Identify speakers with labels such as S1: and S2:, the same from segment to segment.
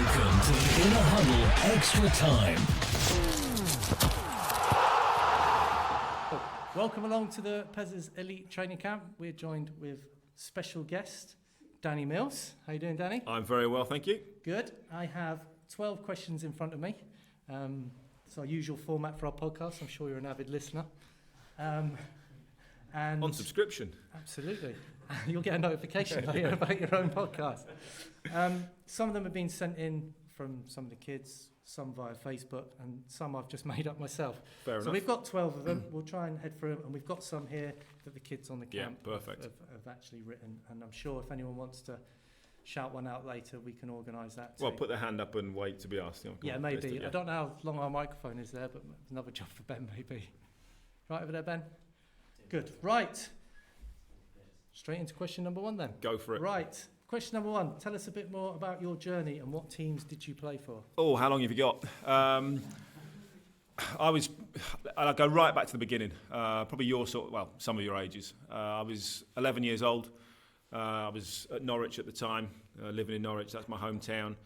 S1: Welcome to the In a Huddle Extra Time.
S2: Welcome along to the Pez's Elite Training Camp. We're joined with special guest, Danny Mills. How you doing, Danny?
S3: I'm very well, thank you.
S2: Good. I have 12 questions in front of me. It's our usual format for our podcast. I'm sure you're an avid listener. And
S3: On subscription.
S2: Absolutely. You'll get a notification later about your own podcast. Some of them have been sent in from some of the kids, some via Facebook, and some I've just made up myself.
S3: Fair
S2: so
S3: enough.
S2: we've got 12 of them. We'll try and head through them, and we've got some here that the kids on the camp
S3: perfect.
S2: have actually written. And I'm sure if anyone wants to shout one out later, we can organise that too.
S3: Well, put their hand up and wait to be asked.
S2: Yeah, maybe. I don't know how long our microphone is there, but another job for Ben maybe. Right over there, Ben? Good. Right. Straight into question number one then.
S3: Go for it.
S2: Right. Question number one. Tell us a bit more about your journey and what teams did you play for?
S3: Oh, how long have you got? I'll go right back to the beginning. Probably some of your ages. I was 11 years old. I was at Norwich at the time, living in Norwich. That's my hometown.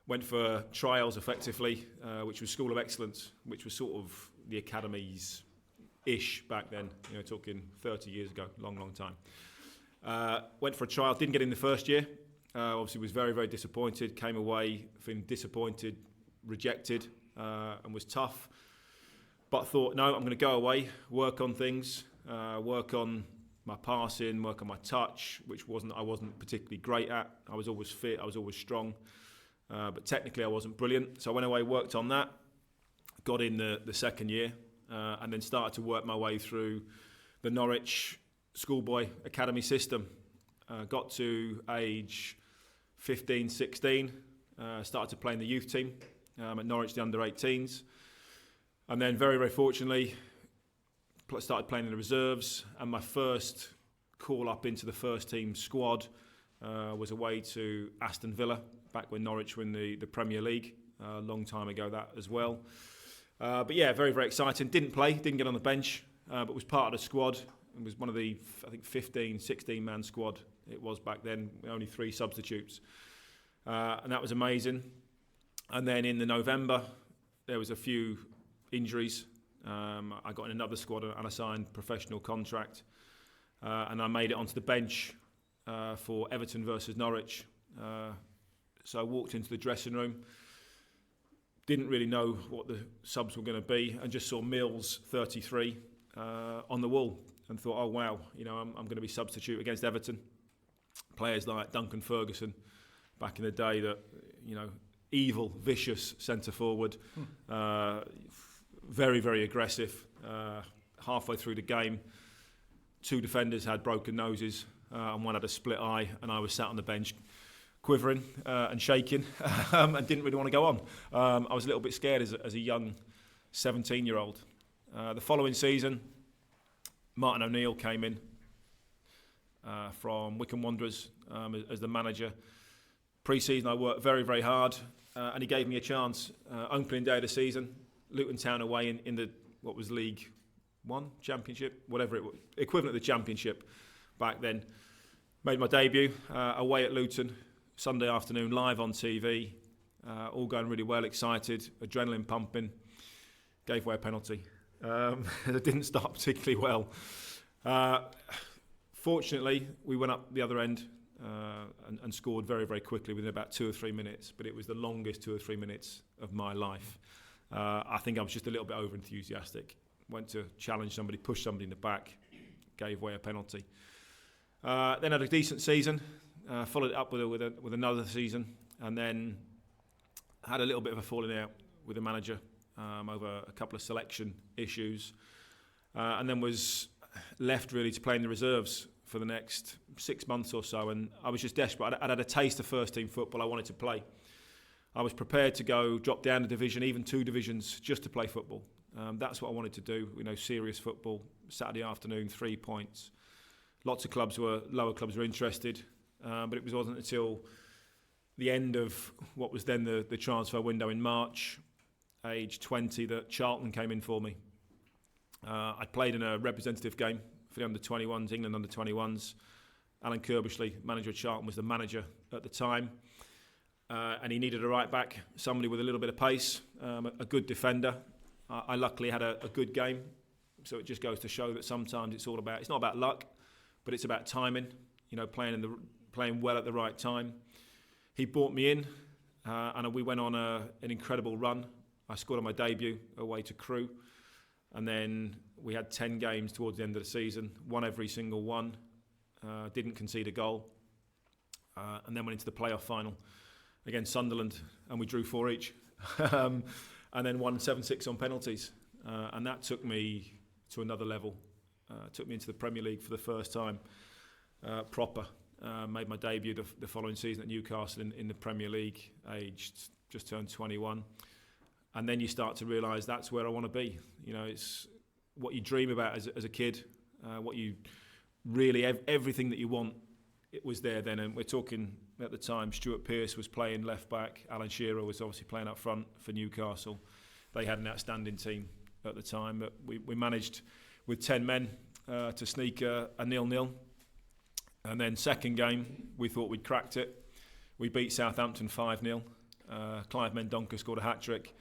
S3: Went for trials effectively, which was School of Excellence, which was sort of the academies-ish back then, talking 30 years ago, long time. Went for a trial, didn't get in the first year. Obviously was very, very disappointed. Came away feeling disappointed, rejected, and was tough. But thought, no, I'm going to go away, work on things, work on my passing, work on my touch, which I wasn't particularly great at. I was always fit, I was always strong, but technically I wasn't brilliant. So I went away, worked on that, got in the second year, and then started to work my way through the Norwich schoolboy academy system. Got to age 15, 16, started to play in the youth team at Norwich, the under-18s. And then very, very fortunately, started playing in the reserves, and my first call up into the first team squad was away to Aston Villa, back when Norwich were in the Premier League, a long time ago that as well. But yeah, very, very exciting. Didn't play, didn't get on the bench, but was part of the squad. It was one of the, 15, 16-man squad it was back then, only 3 substitutes. And that was amazing. And then in the November, there was a few injuries. I got in another squad, an unassigned professional contract. And I made it onto the bench for Everton versus Norwich. So I walked into the dressing room, didn't really know what the subs were going to be, and just saw Mills, 33, on the wall. And thought, oh wow, I'm going to be substitute against Everton. Players like Duncan Ferguson, back in the day, that evil, vicious centre forward, very, very aggressive. Halfway through the game, 2 defenders had broken noses, and one had a split eye, and I was sat on the bench, quivering and shaking, and didn't really want to go on. I was a little bit scared as a young 17-year-old. The following season, Martin O'Neill came in from Wycombe Wanderers as the manager. Pre-season I worked very, very hard, and he gave me a chance. Opening day of the season, Luton Town away in the, what was League One, Championship, whatever it was, equivalent of the Championship back then. Made my debut away at Luton, Sunday afternoon, live on TV, all going really well, excited, adrenaline pumping, gave away a penalty. It didn't start particularly well. Fortunately, we went up the other end and scored very, very quickly within about 2 or 3 minutes, but it was the longest 2 or 3 minutes of my life. I think I was just a little bit over-enthusiastic. Went to challenge somebody, push somebody in the back, gave away a penalty. Then had a decent season, followed it up with another season, and then had a little bit of a falling out with the manager over a couple of selection issues, and then was left really to play in the reserves for the next 6 months or so. And I was just desperate. I'd had a taste of first team football. I wanted to play. I was prepared to drop down a division, even 2 divisions, just to play football. That's what I wanted to do. Serious football. Saturday afternoon, 3 points. Lots of lower clubs were interested, but it wasn't until the end of what was then the transfer window in March, age 20, that Charlton came in for me. I played in a representative game for the under-21s, England under-21s. Alan Kirbishley, manager of Charlton, was the manager at the time. and he needed a right back, somebody with a little bit of pace, a good defender. I luckily had a good game, so it just goes to show that sometimes it's not about luck, but it's about timing. You know, playing well at the right time. He brought me in, and we went on an incredible run. I scored on my debut away to Crewe, and then we had 10 games towards the end of the season, won every single one, didn't concede a goal, and then went into the playoff final against Sunderland, and we drew 4 each, and then won 7-6 on penalties, and that took me to another level. Took me into the Premier League for the first time, proper. Made my debut the following season at Newcastle in the Premier League, aged just turned 21. And then you start to realise that's where I want to be. You know, it's what you dream about as a kid, what you really, everything that you want, it was there then. And we're talking at the time, Stuart Pearce was playing left back, Alan Shearer was obviously playing up front for Newcastle. They had an outstanding team at the time, but we managed with 10 men to sneak a 0-0. And then second game, we thought we'd cracked it. We beat Southampton 5-0. Clive Mendonca scored a hat-trick.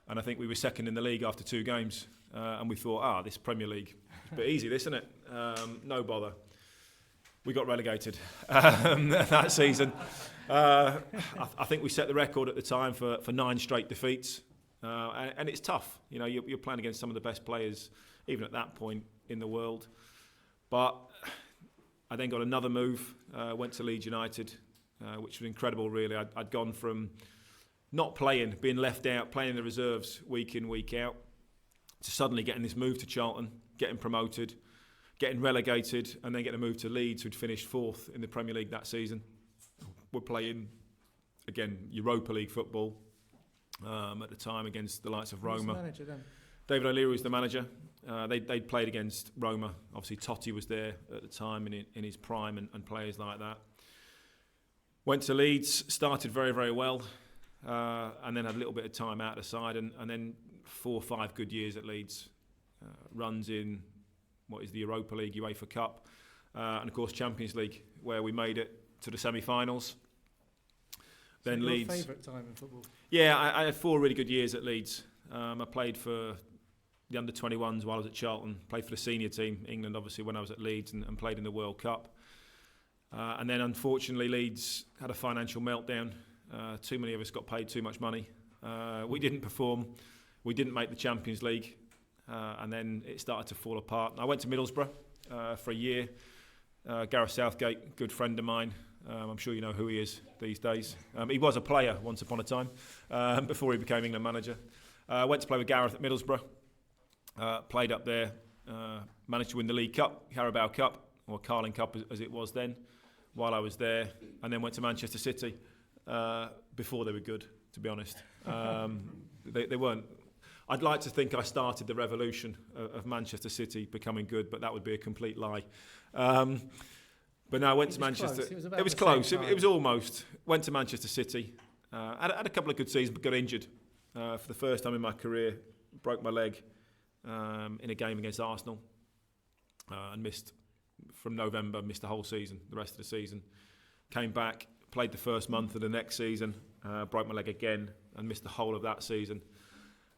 S3: And I think we were second in the league after 2 games. And we thought, this Premier League, it's a bit easy, this, isn't it? No bother. We got relegated that season. I think we set the record at the time for 9 straight defeats. And it's tough. You know, you're playing against some of the best players, even at that point, in the world. But I then got another move, went to Leeds United, which was incredible, really. I'd gone from not playing, being left out, playing in the reserves week in, week out, to suddenly getting this move to Charlton, getting promoted, getting relegated, and then getting a move to Leeds, who'd finished 4th in the Premier League that season. We're playing, again, Europa League football at the time against the likes of Roma.
S2: Who's the manager then?
S3: David O'Leary was the manager. They'd played against Roma. Obviously, Totti was there at the time in his prime and players like that. Went to Leeds, started very, very well, and then had a little bit of time out of the side, and then 4 or 5 good years at Leeds. Runs in what is the Europa League, UEFA Cup, and of course Champions League, where we made it to the semi-finals. Then
S2: your
S3: Leeds.
S2: Favourite time in football?
S3: Yeah, I had 4 really good years at Leeds. I played for the under-21s while I was at Charlton, played for the senior team, England obviously, when I was at Leeds, and played in the World Cup. And then unfortunately Leeds had a financial meltdown. Too many of us got paid too much money. We didn't perform. We didn't make the Champions League. And then it started to fall apart. I went to Middlesbrough for a year. Gareth Southgate, good friend of mine. I'm sure you know who he is these days. He was a player once upon a time, before he became England manager. Went to play with Gareth at Middlesbrough. Played up there. Managed to win the League Cup, Carabao Cup, or Carling Cup as it was then, while I was there. And then went to Manchester City before they were good, to be honest. They weren't. I'd like to think I started the revolution of Manchester City becoming good, but that would be a complete lie. But no, I went to Manchester. It was close. It was almost. Went to Manchester City. Had a couple of good seasons, but got injured for the first time in my career. Broke my leg in a game against Arsenal and missed from November. Missed the whole season, the rest of the season. Came back, played the first month of the next season. Broke my leg again and missed the whole of that season.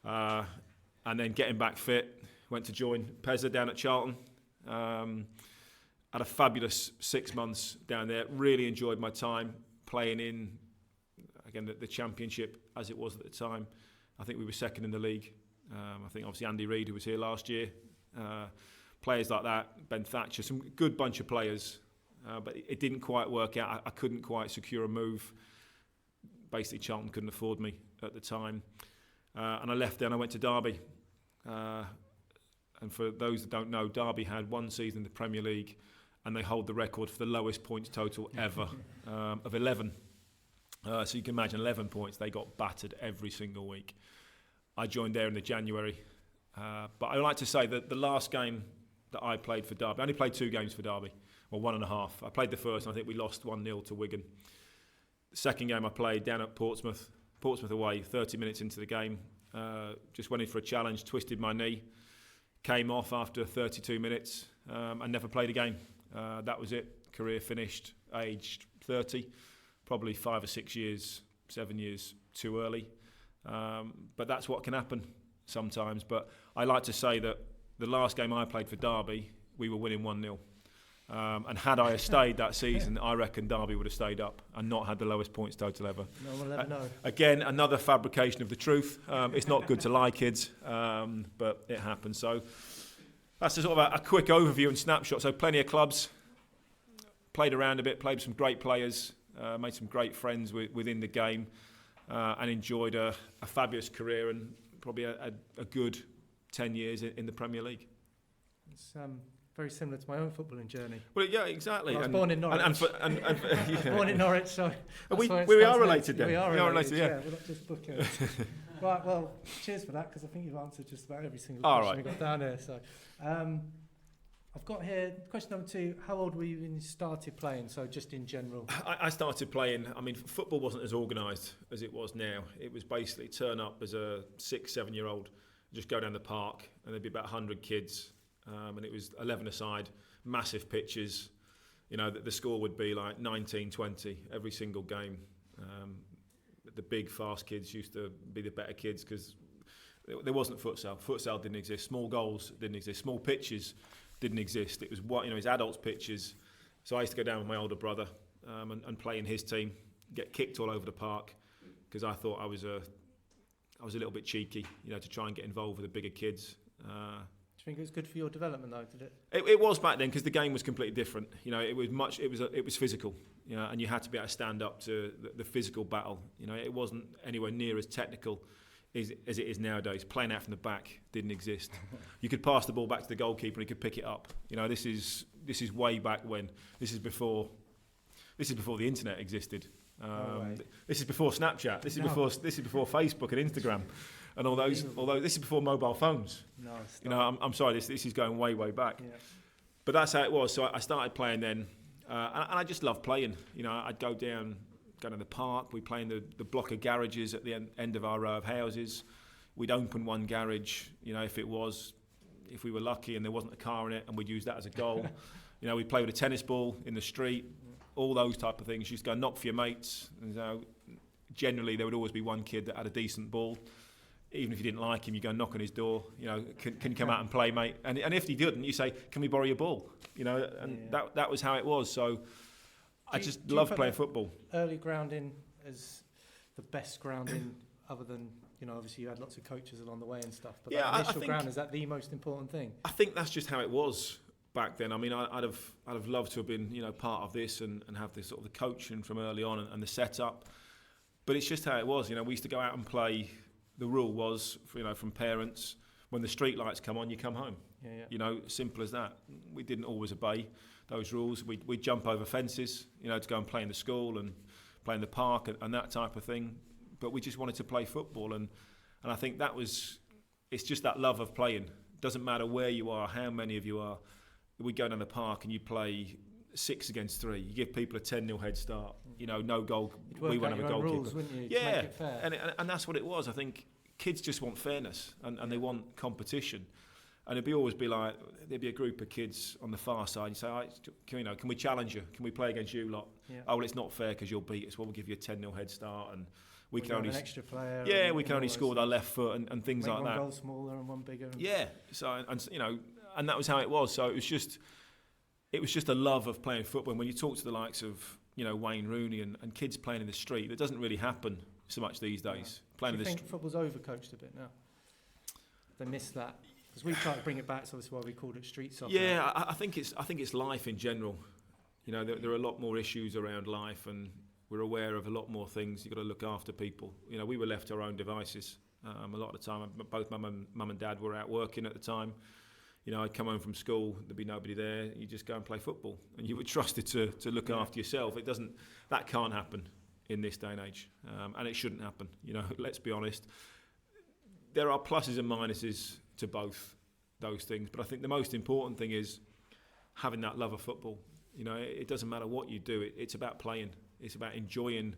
S3: And then getting back fit, went to join Pezza down at Charlton. Had a fabulous 6 months down there. Really enjoyed my time playing in, again, the Championship as it was at the time. I think we were second in the league. I think obviously Andy Reid, who was here last year. Players like that, Ben Thatcher, some good bunch of players. But it didn't quite work out. I couldn't quite secure a move. Basically, Charlton couldn't afford me at the time. And I left there and I went to Derby. And for those that don't know, Derby had 1 season in the Premier League and they hold the record for the lowest points total ever of 11. So you can imagine 11 points. They got battered every single week. I joined there in the January. But I like to say that the last game that I played for Derby, I only played 2 games for Derby, or 1.5. I played the first and I think we lost 1-0 to Wigan. The second game I played down at Portsmouth away, 30 minutes into the game. Just went in for a challenge, twisted my knee, came off after 32 minutes and never played again. That was it. Career finished, aged 30. Probably 5 or 6 years 7 years too early. But that's what can happen sometimes. But I like to say that the last game I played for Derby, we were winning 1-0. And had I stayed that season, I reckon Derby would have stayed up and not had the lowest points total ever.
S2: No one will ever know.
S3: Again, another fabrication of the truth. It's not good to lie, kids, but it happens. So that's a sort of a quick overview and snapshot. So plenty of clubs, played around a bit, played with some great players, made some great friends within the game, and enjoyed a fabulous career and probably a good 10 years in the Premier League.
S2: It's very similar to my own footballing journey.
S3: Well, yeah, exactly.
S2: I was born in Norwich.
S3: Yeah.
S2: Born in Norwich, so
S3: we are related then.
S2: We are related,
S3: yeah.
S2: We're not just booking. Right, well, cheers for that, because I think you've answered just about every single
S3: All
S2: question
S3: right.
S2: we got down here. So, I've got here question number 2. How old were you when you started playing? So just in general.
S3: I started playing. I mean, football wasn't as organised as it was now. It was basically turn up as a 6-7-year-old, just go down the park, and there'd be about 100 kids. And it was 11 aside, massive pitches. You know, the score would be like 19-20 every single game. The big, fast kids used to be the better kids because there wasn't futsal. Futsal didn't exist. Small goals didn't exist. Small pitches didn't exist. It was his adults' pitches. So I used to go down with my older brother and play in his team, get kicked all over the park because I thought I was a little bit cheeky, to try and get involved with the bigger kids.
S2: Do you think it was good for your development though? Did it?
S3: It was back then because the game was completely different. It was physical. And you had to be able to stand up to the physical battle. It wasn't anywhere near as technical as it is nowadays. Playing out from the back didn't exist. You could pass the ball back to the goalkeeper and he could pick it up. This is way back when. This is before the internet existed. This is before Snapchat. This is before Facebook and Instagram. And although this is before mobile phones.
S2: No,
S3: I'm sorry, this is going way back.
S2: Yeah.
S3: But that's how it was. So I started playing then, and I just loved playing. I'd go to the park. We'd play in the block of garages at the end of our row of houses. We'd open one garage, if we were lucky and there wasn't a car in it, and we'd use that as a goal. We'd play with a tennis ball in the street, all those type of things. You used to go knock for your mates. And generally, there would always be one kid that had a decent ball. Even if you didn't like him, you go knock on his door. Can you come out and play, mate? And if he didn't, you say, "Can we borrow your ball?" That was how it was. So I just loved playing football.
S2: Early grounding as the best grounding, other than obviously you had lots of coaches along the way and stuff. But that initial ground, is that the most important thing? I
S3: think that's just how it was back then. I mean, I'd have loved to have been part of this and have this sort of the coaching from early on and the setup. But it's just how it was. We used to go out and play. The rule was, from parents, when the street lights come on, you come home.
S2: Yeah.
S3: Simple as that. We didn't always obey those rules. We'd jump over fences, to go and play in the school and play in the park and that type of thing. But we just wanted to play football. And I think it's just that love of playing. Doesn't matter where you are, how many of you are. We go down the park and you play 6 against 3. You give people a 10-0 head start. No goal. We won't have a goalkeeper.
S2: Rules, wouldn't you?
S3: Yeah,
S2: to make it fair.
S3: And that's what it was. I think kids just want fairness and they want competition. And it'd always be like there'd be a group of kids on the far side. You say, can we challenge you? Can we play against you lot?
S2: Yeah.
S3: Oh well, it's not fair because you'll beat us. Well, we'll give you a 10-0 head start and we can only
S2: an extra player.
S3: Yeah, we can only score with our left foot and things like that.
S2: One goal smaller and one bigger.
S3: Yeah. So and that was how it was. So it was just a love of playing football. And when you talk to the likes of Wayne Rooney and kids playing in the street, that doesn't really happen so much these days.
S2: Do you think football's overcoached a bit now? They miss that because we tried to bring it back. So that's why we called it street soccer.
S3: Yeah, I think it's life in general. There are a lot more issues around life, and we're aware of a lot more things. You've got to look after people. We were left to our own devices a lot of the time. Both mum and dad were out working at the time. I'd come home from school, there'd be nobody there. You just go and play football, and you were trusted to look after yourself. That can't happen in this day and age, and it shouldn't happen. Let's be honest. There are pluses and minuses to both those things, but I think the most important thing is having that love of football. It doesn't matter what you do. It's about playing. It's about enjoying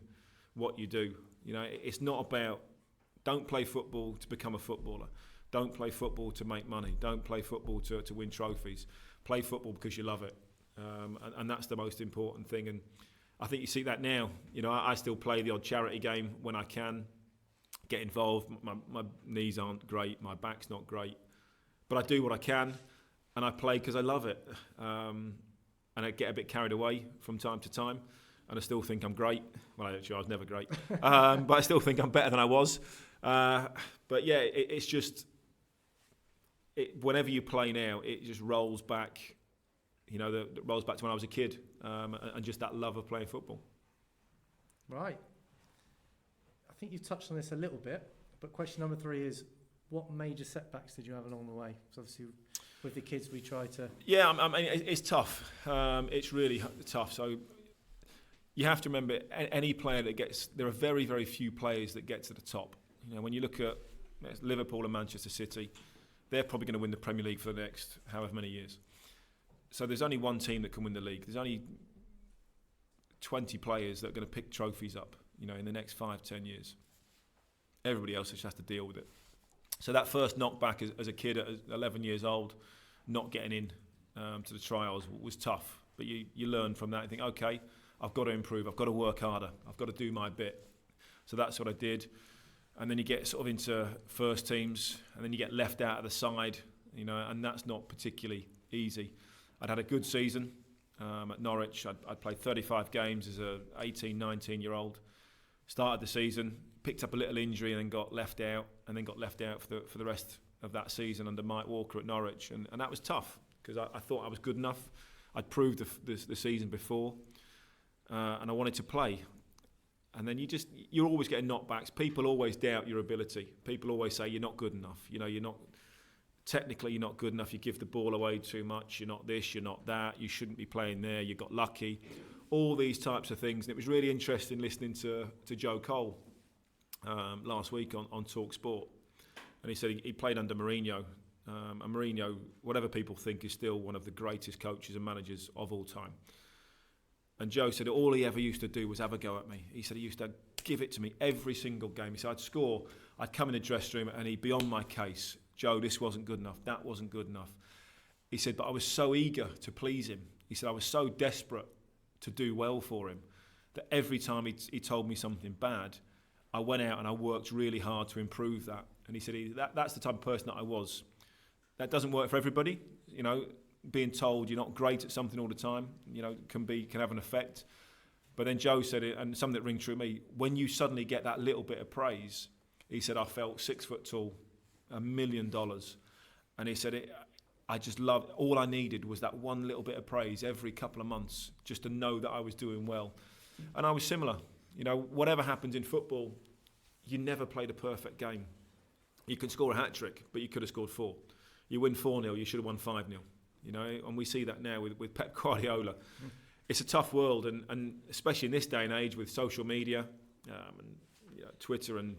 S3: what you do. It's not about don't play football to become a footballer. Don't play football to make money. Don't play football to win trophies. Play football because you love it, and that's the most important thing. And I think you see that now. You know, I still play the odd charity game when I can, get involved. My knees aren't great, my back's not great, but I do what I can, and I play because I love it. And I get a bit carried away from time to time, and I still think I'm great. Well, actually, I was never great, but I still think I'm better than I was. But yeah, it's just, whenever you play now, it just rolls back. You know, it rolls back to when I was a kid, and just that love of playing football.
S2: Right. I think you've touched on this a little bit, but question number 3 is, what major setbacks did you have along the way? So obviously, with the kids, we try to...
S3: Yeah, I mean, it's tough. It's really tough. So you have to remember, any player that gets... There are very, very few players that get to the top. You know, when you look at Liverpool and Manchester City, they're probably going to win the Premier League for the next however many years. So there's only one team that can win the league. There's only 20 players that are going to pick trophies up, you know, in the next 5-10 years. Everybody else just has to deal with it. So that first knockback as a kid at 11 years old, not getting in to the trials was tough. But you learn from that and think, okay, I've got to improve. I've got to work harder. I've got to do my bit. So that's what I did. And then you get sort of into first teams, and then you get left out of the side, you know, and that's not particularly easy. I'd had a good season at Norwich. I'd played 35 games as a 18, 19-year-old. Started the season, picked up a little injury, and then got left out, for the rest of that season under Mike Walker at Norwich. And that was tough, because I thought I was good enough. I'd proved the season before, and I wanted to play. And then you're always getting knockbacks. People always doubt your ability. People always say you're not good enough. You know, technically you're not good enough. You give the ball away too much. You're not this, you're not that. You shouldn't be playing there. You got lucky. All these types of things. And it was really interesting listening to Joe Cole last week on Talk Sport. And he said he played under Mourinho. And Mourinho, whatever people think, is still one of the greatest coaches and managers of all time. And Joe said all he ever used to do was have a go at me. He said he used to give it to me every single game. He said I'd score, I'd come in the dressing room and he'd be on my case. Joe, this wasn't good enough, that wasn't good enough. He said, but I was so eager to please him. He said I was so desperate to do well for him that every time he told me something bad, I went out and I worked really hard to improve that. And he said that's the type of person that I was. That doesn't work for everybody, you know. Being told you're not great at something all the time, you know, can have an effect. But then Joe said it, and something that rings true to me, when you suddenly get that little bit of praise, he said, I felt 6 foot tall, $1 million. And he said, I just loved, all I needed was that one little bit of praise every couple of months, just to know that I was doing well. And I was similar. You know, whatever happens in football, you never played a perfect game. You can score a hat-trick, but you could have scored 4. You win 4-0, you should have won 5-0. You know, and we see that now with Pep Guardiola. It's a tough world, and especially in this day and age with social media, and you know, Twitter and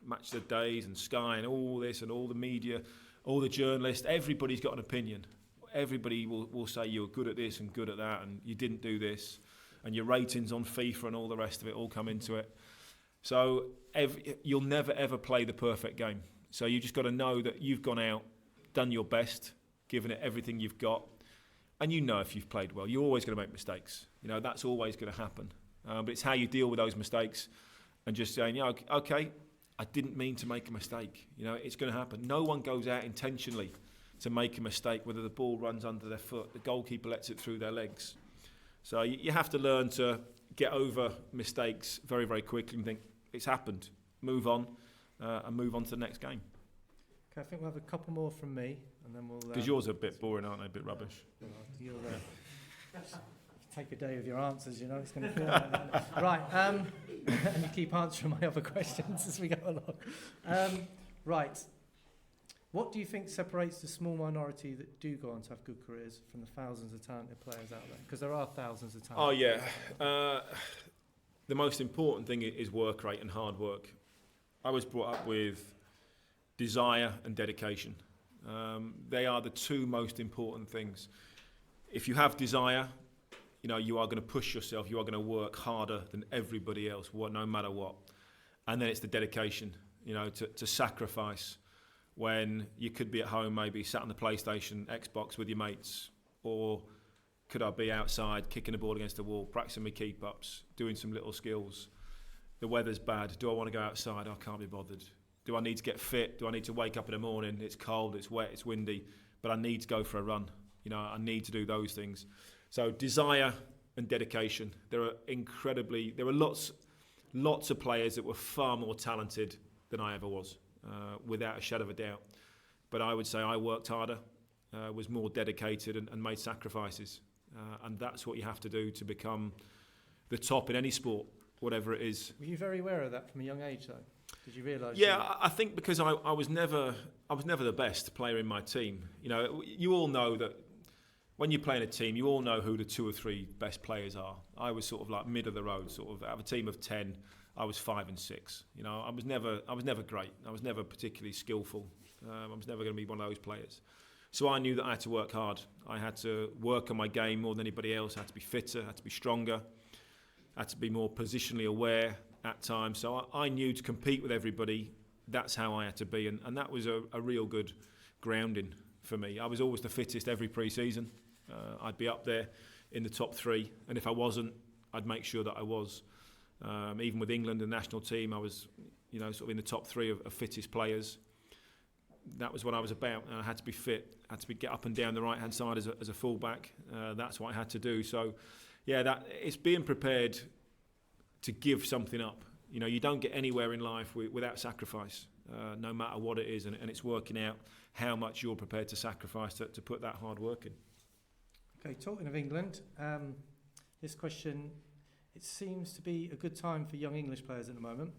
S3: Match of the Days and Sky and all this and all the media, all the journalists, everybody's got an opinion. Everybody will say you're good at this and good at that and you didn't do this, and your ratings on FIFA and all the rest of it all come into it. So you'll never ever play the perfect game. So you just got to know that you've gone out, done your best, given it everything you've got, and you know if you've played well. You're always going to make mistakes. You know, that's always going to happen. But it's how you deal with those mistakes and just saying, yeah, okay, I didn't mean to make a mistake. You know, it's going to happen. No one goes out intentionally to make a mistake, whether the ball runs under their foot, the goalkeeper lets it through their legs. So you have to learn to get over mistakes very, very quickly and think, it's happened, move on, and move on to the next game.
S2: Okay, I think we'll have a couple more from me, and then we'll...
S3: Because yours are a bit boring, aren't they? A bit rubbish.
S2: You'll take a day with your answers, you know, it's going to feel like that. Right, and you keep answering my other questions as we go along. Right, what do you think separates the small minority that do go on to have good careers from the thousands of talented players out there? Because there are thousands of talented
S3: players. The most important thing is work rate and hard work. I was brought up with desire and dedication. They are the two most important things. If you have desire, you know, you are going to push yourself, you are going to work harder than everybody else, no matter what. And then it's the dedication, you know, to sacrifice when you could be at home, maybe sat on the PlayStation, Xbox with your mates, or Could I be outside, kicking the ball against the wall, practicing my keep-ups, doing some little skills? The weather's bad. Do I want to go outside? I can't be bothered. Do I need to get fit? Do I need to wake up in the morning? It's cold, it's wet, it's windy, but I need to go for a run. You know, I need to do those things. So desire and dedication. There are lots of players that were far more talented than I ever was, without a shadow of a doubt. But I would say I worked harder, was more dedicated and made sacrifices. And that's what you have to do to become the top in any sport, whatever it is.
S2: Were you very aware of that from a young age, though? Did you realise?
S3: Yeah, I think because I was never the best player in my team. You know, you all know that when you play in a team, you all know who the 2 or 3 best players are. I was sort of like middle of the road, sort of out of a team of 10. I was 5 and 6. You know, I was never great. I was never particularly skillful. I was never going to be one of those players. So I knew that I had to work hard. I had to work on my game more than anybody else. I had to be fitter, I had to be stronger, I had to be more positionally aware at times. So I knew to compete with everybody, that's how I had to be. And that was a real good grounding for me. I was always the fittest every pre-season. I'd be up there in the top 3. And if I wasn't, I'd make sure that I was. Even with England, the national team, I was, you know, sort of in the top 3 of fittest players. That was what I was about. I had to be fit. I had to get up and down the right-hand side as a fullback. That's what I had to do. So, yeah, it's being prepared to give something up. You know, you don't get anywhere in life without sacrifice, no matter what it is, and it's working out how much you're prepared to sacrifice to put that hard work in.
S2: Okay, talking of England, this question, it seems to be a good time for young English players at the moment.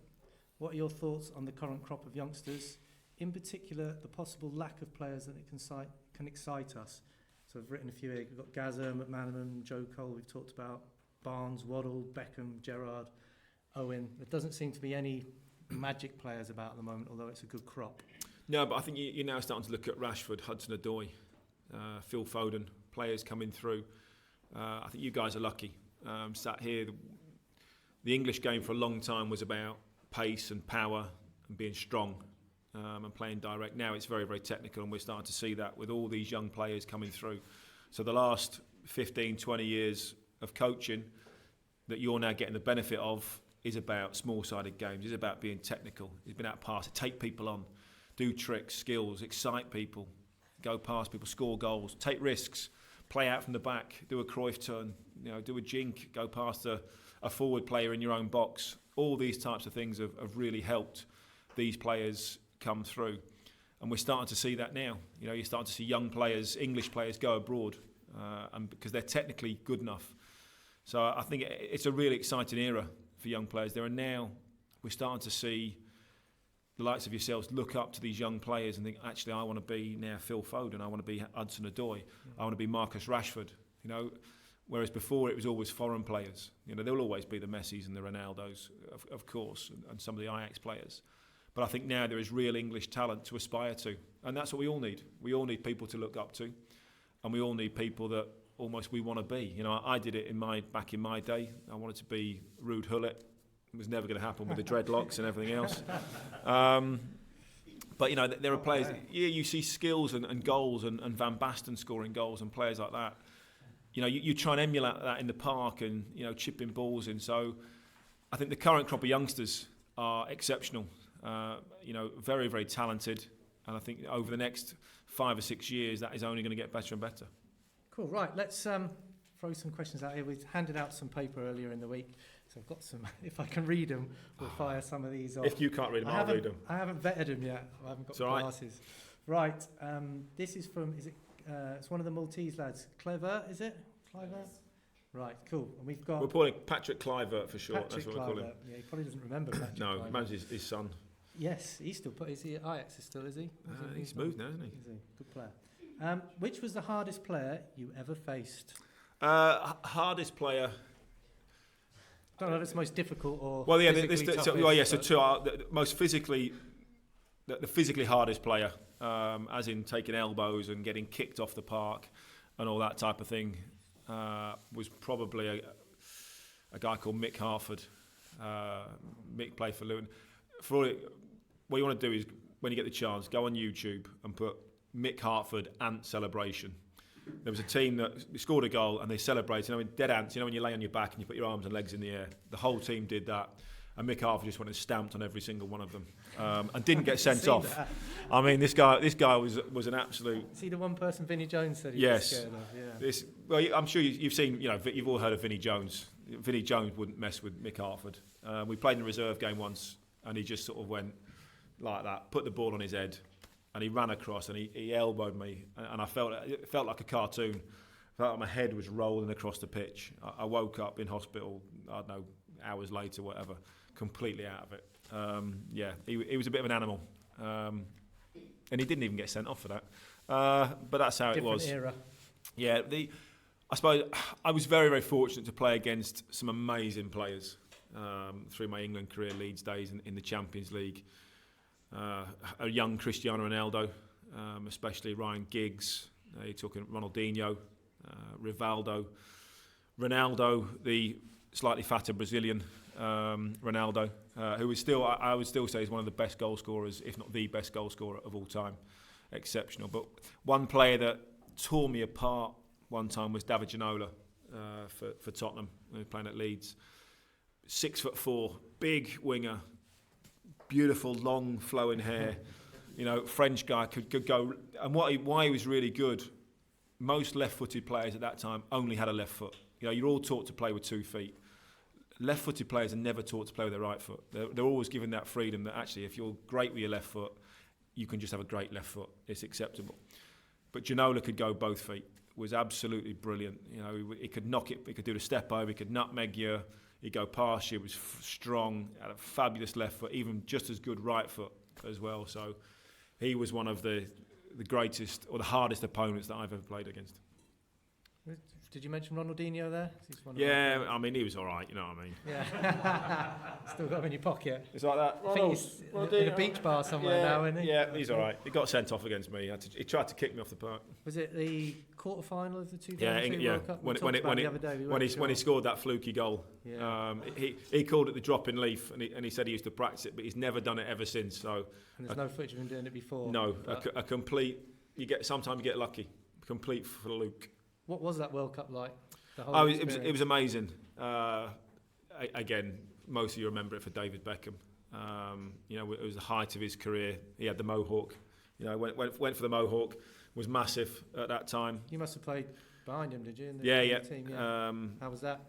S2: What are your thoughts on the current crop of youngsters? In particular, the possible lack of players that can excite us. So I've written a few here. We've got Gazza, McManaman, Joe Cole, we've talked about, Barnes, Waddle, Beckham, Gerrard, Owen. There doesn't seem to be any magic players about at the moment, although it's a good crop.
S3: No, but I think you're now starting to look at Rashford, Hudson-Odoi, Phil Foden, players coming through. I think you guys are lucky. Sat here, the English game for a long time was about pace and power and being strong. And playing direct. Now it's very, very technical, and we're starting to see that with all these young players coming through. So the last 15, 20 years of coaching that you're now getting the benefit of is about small-sided games. It's about being technical. It's been out past it. Take people on, do tricks, skills, excite people, go past people, score goals, take risks, play out from the back, do a Cruyff turn, you know, do a jink, go past a forward player in your own box. All these types of things have really helped these players come through, and we're starting to see that now. You know, you're starting to see young players, English players, go abroad, and because they're technically good enough. So I think it's a really exciting era for young players. We're starting to see the likes of yourselves look up to these young players and think, actually, I want to be now Phil Foden, I want to be Hudson-Odoi, I want to be Marcus Rashford. You know, whereas before it was always foreign players. You know, there will always be the Messis and the Ronaldos, of course, and some of the Ajax players. But I think now there is real English talent to aspire to. And that's what we all need. We all need people to look up to. And we all need people that almost we want to be. You know, I did it back in my day. I wanted to be Ruud Gullit. It was never going to happen with the dreadlocks and everything else. But, you know, there are players... Yeah, you see skills and goals and Van Basten scoring goals and players like that. You know, you try and emulate that in the park and, you know, chipping balls in. So I think the current crop of youngsters are exceptional. You know, very, very talented, and I think over the next 5 or 6 years that is only going to get better and better.
S2: Cool, right, let's throw some questions out here. We handed out some paper earlier in the week, so I've got some, if I can read them, we'll fire some of these off.
S3: If you can't read them, I'll read them.
S2: I haven't vetted them yet, I haven't got glasses. Right, this is from, it's one of the Maltese lads, Clever, is it? Cliver? Yes. Right, cool. And we've got...
S3: We're calling Patrick Clivert for short,
S2: Patrick
S3: that's what we call him.
S2: Yeah, he probably doesn't remember Patrick
S3: No,
S2: Clivert.
S3: man's his son.
S2: Yes, he's still... Is he at Ajax still, is he?
S3: He's moved now, isn't he?
S2: Is he? Good player. Which was the hardest player you ever faced?
S3: Hardest player...
S2: I don't know if it's most difficult or
S3: well, yeah,
S2: the
S3: most physically... The physically hardest player, as in taking elbows and getting kicked off the park and all that type of thing, was probably a guy called Mick Harford. Mick played for Luton. What you want to do is, when you get the chance, go on YouTube and put Mick Harford ant celebration. there was a team that scored a goal and they celebrated, in dead ants, when you lay on your back and you put your arms and legs in the air. The whole team did that. And Mick Harford just went and stamped on every single one of them and didn't get sent off. That. I mean, this guy was an absolute...
S2: See the one person Vinnie Jones said he
S3: was
S2: scared of? Yeah.
S3: Well, I'm sure you've seen, you've all heard of Vinnie Jones. Vinnie Jones wouldn't mess with Mick Harford. We played in a reserve game once and he just sort of went like that, put the ball on his head and he ran across and he elbowed me and it felt like a cartoon. I felt like my head was rolling across the pitch. I woke up in hospital, I don't know, hours later, whatever, completely out of it. He was a bit of an animal. And he didn't even get sent off for that. But that's how it was.
S2: Different era.
S3: Yeah, I suppose I was very, very fortunate to play against some amazing players through my England career, Leeds days in the Champions League. A young Cristiano Ronaldo, especially Ryan Giggs. You're talking Ronaldinho, Rivaldo, Ronaldo, the slightly fatter Brazilian Ronaldo, who is still, I would still say, is one of the best goal scorers, if not the best goal scorer of all time. Exceptional. But one player that tore me apart one time was David Ginola for Tottenham, who was playing at Leeds. 6'4", big winger, beautiful long flowing hair. French guy could go. And why he was really good. Most left-footed players at that time only had a left foot. You're all taught to play with 2 feet. Left-footed players are never taught to play with their right foot. They're always given that freedom that actually, if you're great with your left foot, you can just have a great left foot. It's acceptable. But Ginola could go both feet. Was absolutely brilliant. He could knock it. He could do the step over. He could nutmeg you. He'd go past you. He was strong. Had a fabulous left foot. Even just as good right foot as well. So he was one of the greatest or the hardest opponents that I've ever played against.
S2: Did you mention Ronaldinho there?
S3: Yeah, I mean, he was all right, you know what I mean?
S2: Yeah. Still got him in your pocket.
S3: It's like that.
S2: I think he's in a beach bar somewhere now, isn't he?
S3: Yeah, he's all right. He got sent off against me. He tried to kick me off the park.
S2: Was it the quarter-final of the 2002 World Cup?
S3: When he scored that fluky goal.
S2: Yeah.
S3: He called it the dropping leaf, and he said he used to practice it, but he's never done it ever since. So.
S2: And there's no footage of him doing it before?
S3: No, a complete... Sometimes you get lucky. Complete fluke.
S2: What was that World Cup like?
S3: It was amazing. Again, most of you remember it for David Beckham. It was the height of his career. He had the mohawk. Went for the mohawk. Was massive at that time.
S2: You must have played behind him, did you? In the team,
S3: yeah.
S2: How was that?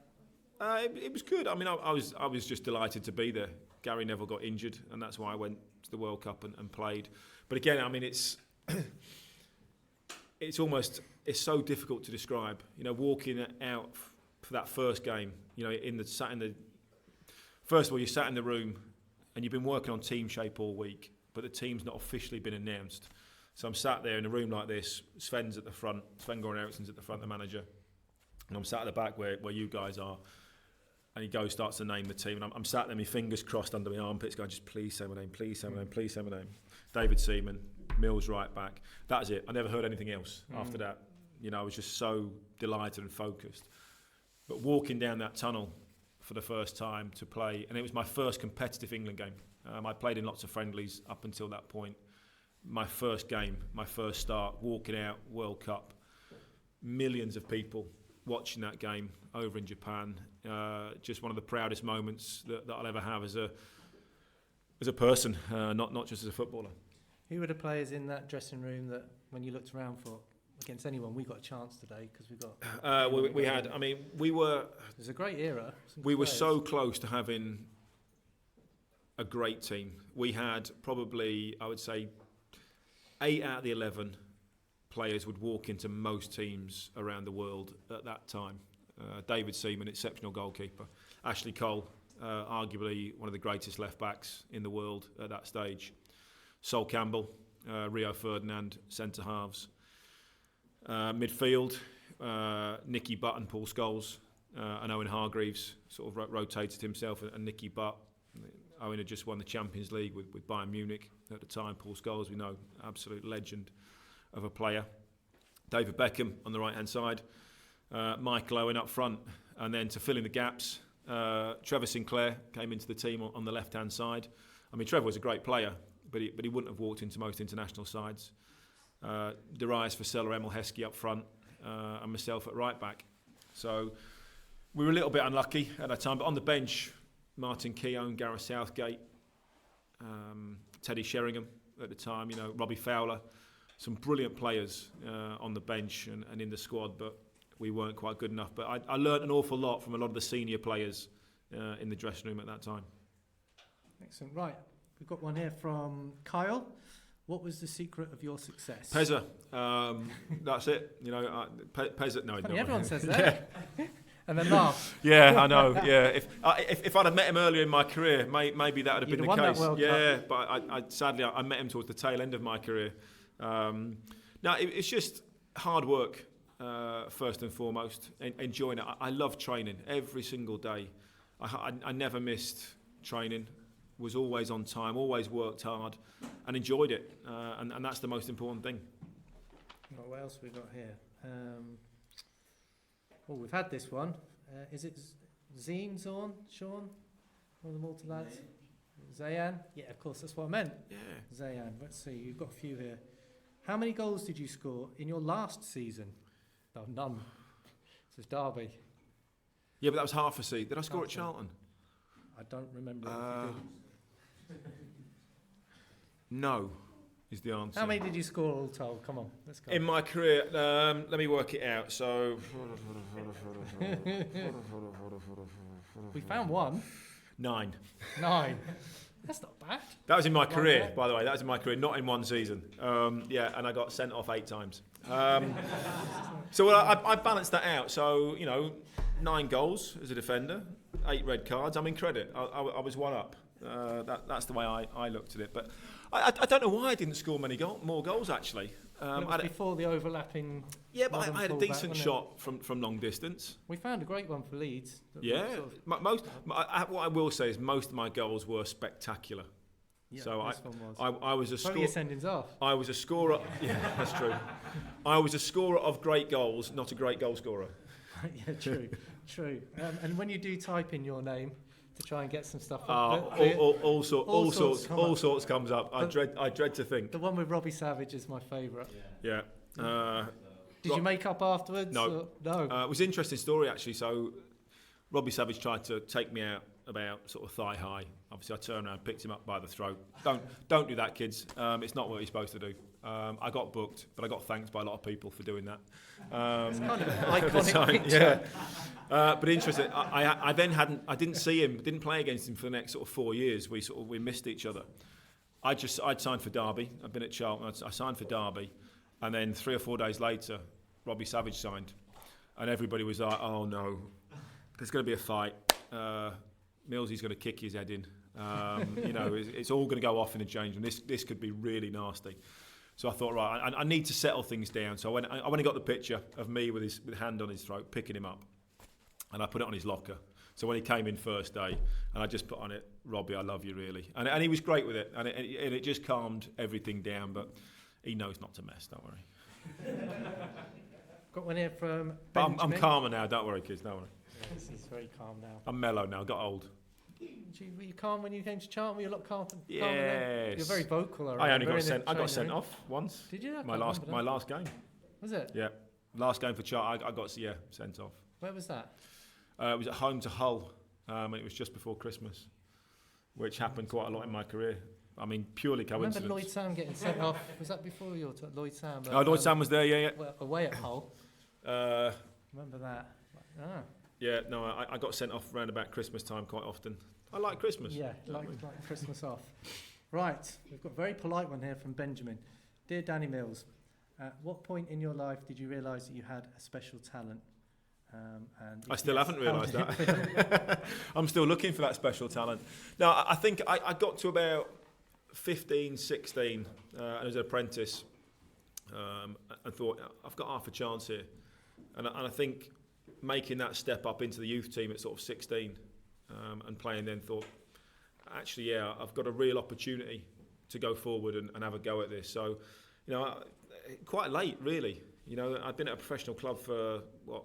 S3: It was good. I mean, I was just delighted to be there. Gary Neville got injured, and that's why I went to the World Cup and played. But again, I mean, it's so difficult to describe. Walking out for that first game. First of all, you sat in the room, and you've been working on team shape all week, but the team's not officially been announced. So I'm sat there in a room like this. Sven's at the front. Sven-Goran Eriksson's at the front, the manager, and I'm sat at the back where you guys are. And he starts to name the team, and I'm sat there, my fingers crossed under my armpits, going, just please say my name, please say my name, please say my name. David Seaman, Mills right back. That was it. I never heard anything else after that. I was just so delighted and focused. But walking down that tunnel for the first time to play, and it was my first competitive England game. I played in lots of friendlies up until that point. My first game, my first start, walking out, World Cup. Millions of people watching that game over in Japan. Just one of the proudest moments that I'll ever have as a person, not just as a footballer.
S2: Who were the players in that dressing room that, when you looked around for, against anyone, we got a chance today because we got...
S3: we had. I mean, we were...
S2: It was a great era.
S3: We were so close to having a great team. We had probably, I would say, 8 out of the 11 players would walk into most teams around the world at that time. David Seaman, exceptional goalkeeper. Ashley Cole, arguably one of the greatest left-backs in the world at that stage. Sol Campbell, Rio Ferdinand, centre-halves. Midfield, Nicky Butt and Paul Scholes, and Owen Hargreaves sort of rotated himself, and Nicky Butt. Owen had just won the Champions League with Bayern Munich at the time. Paul Scholes, we know, absolute legend of a player. David Beckham on the right-hand side. Michael Owen up front. And then to fill in the gaps, Trevor Sinclair came into the team on the left-hand side. I mean, Trevor was a great player, but he wouldn't have walked into most international sides. Darius Vassella, Emil Heskey up front. and myself at right back. So we were a little bit unlucky at that time, but on the bench, Martin Keown, Gareth Southgate, Teddy Sheringham at the time, Robbie Fowler, some brilliant players on the bench and in the squad, but we weren't quite good enough. But I learnt an awful lot from a lot of the senior players in the dressing room at that time.
S2: Excellent. Right, we've got one here from Kyle. What was the secret of your success?
S3: Pezza. That's it. Pezza. No,
S2: funny, everyone says that. And then laugh.
S3: Yeah, I know. Yeah, if I'd have met him earlier in my career, maybe that would have been the case. Yeah, but sadly I met him towards the tail end of my career. No, it's just hard work first and foremost. Enjoying it. I love training every single day. I never missed training. Was always on time. Always worked hard, and enjoyed it. And that's the most important thing.
S2: What else have we got here? We've had this one. Is it Zine, Sean? One of the Malta lads? Zayan? Yeah, of course, that's what I meant.
S3: Yeah.
S2: Zayan. Let's see, you've got a few here. How many goals did you score in your last season? No, none. This is Derby.
S3: Yeah, but that was half a season. Did I score at Charlton?
S2: I don't remember if you did.
S3: No, is the answer.
S2: How many did you score all told? Come on, let's go.
S3: In my career, let me work it out. So
S2: we found one.
S3: 9.
S2: That's not bad.
S3: That was in my career, by the way. That was in my career, not in one season. And I got sent off 8 times. So I balanced that out. So 9 goals as a defender, 8 red cards. I'm in credit. I was one up. That's the way I looked at it. But I don't know why I didn't score more goals actually.
S2: It was before the overlapping.
S3: Yeah, but I had a decent shot from long distance.
S2: We found a great one for Leeds.
S3: Yeah, what I will say is most of my goals were spectacular.
S2: Yeah,
S3: so I was a scorer.
S2: Your sendings off.
S3: I was a scorer. Yeah, that's true. I was a scorer of great goals, not a great goal scorer.
S2: Yeah, true. And when you do type in your name to try and get some stuff,
S3: all sorts comes up. I dread to think.
S2: The one with Robbie Savage is my favourite.
S3: Yeah.
S2: Did you make up afterwards?
S3: No.
S2: No.
S3: It was an interesting story actually. So Robbie Savage tried to take me out about sort of thigh high. Obviously I turned around, picked him up by the throat. Don't do that, kids. It's not what you're supposed to do. I got booked, but I got thanked by a lot of people for doing that.
S2: It's kind of an iconic picture.
S3: Yeah. But interesting. I didn't see him, didn't play against him for the next sort of 4 years. We missed each other. I'd signed for Derby. I'd been at Charlton. I signed for Derby, and then 3 or 4 days later, Robbie Savage signed, and everybody was like, "Oh no, there's going to be a fight. Millsy's going to kick his head in. It's all going to go off in a change, and this could be really nasty." So I thought, right, I need to settle things down. So I went and got the picture of me with his hand on his throat, picking him up, and I put it on his locker. So when he came in first day, and I just put on it, "Robbie, I love you really," and he was great with it, and it just calmed everything down. But he knows not to mess. Don't worry.
S2: Got one here from
S3: But
S2: Benjamin.
S3: I'm calmer now. Don't worry, kids. Don't worry.
S2: This is very calm now.
S3: I'm mellow now. Got old.
S2: Were you calm when you came to Charlton? Were you a lot calmer?
S3: Yes.
S2: You're very vocal.
S3: I only got sent. I got sent off once.
S2: Did you?
S3: My last game.
S2: Was it?
S3: Yeah, last game for Charlton. I got sent off.
S2: Where was that?
S3: It was at home to Hull, and it was just before Christmas, which happened quite a lot in my career. I mean, purely coincidence.
S2: I remember Lloyd Sam getting sent off. Was that before your time? Lloyd Sam?
S3: Lloyd Sam was there, yeah.
S2: Well, away at Hull. Remember that?
S3: Yeah, no, I got sent off around about Christmas time quite often. I like Christmas.
S2: Yeah, like Christmas off. Right, we've got a very polite one here from Benjamin. Dear Danny Mills, at what point in your life did you realise that you had a special talent? And
S3: I still haven't realised that. I'm still looking for that special talent. No, I think I got to about 15, 16 as an apprentice and thought, I've got half a chance here. And I think making that step up into the youth team at sort of 16 and playing then thought, actually, yeah, I've got a real opportunity to go forward and have a go at this. So, quite late, really. I'd been at a professional club for,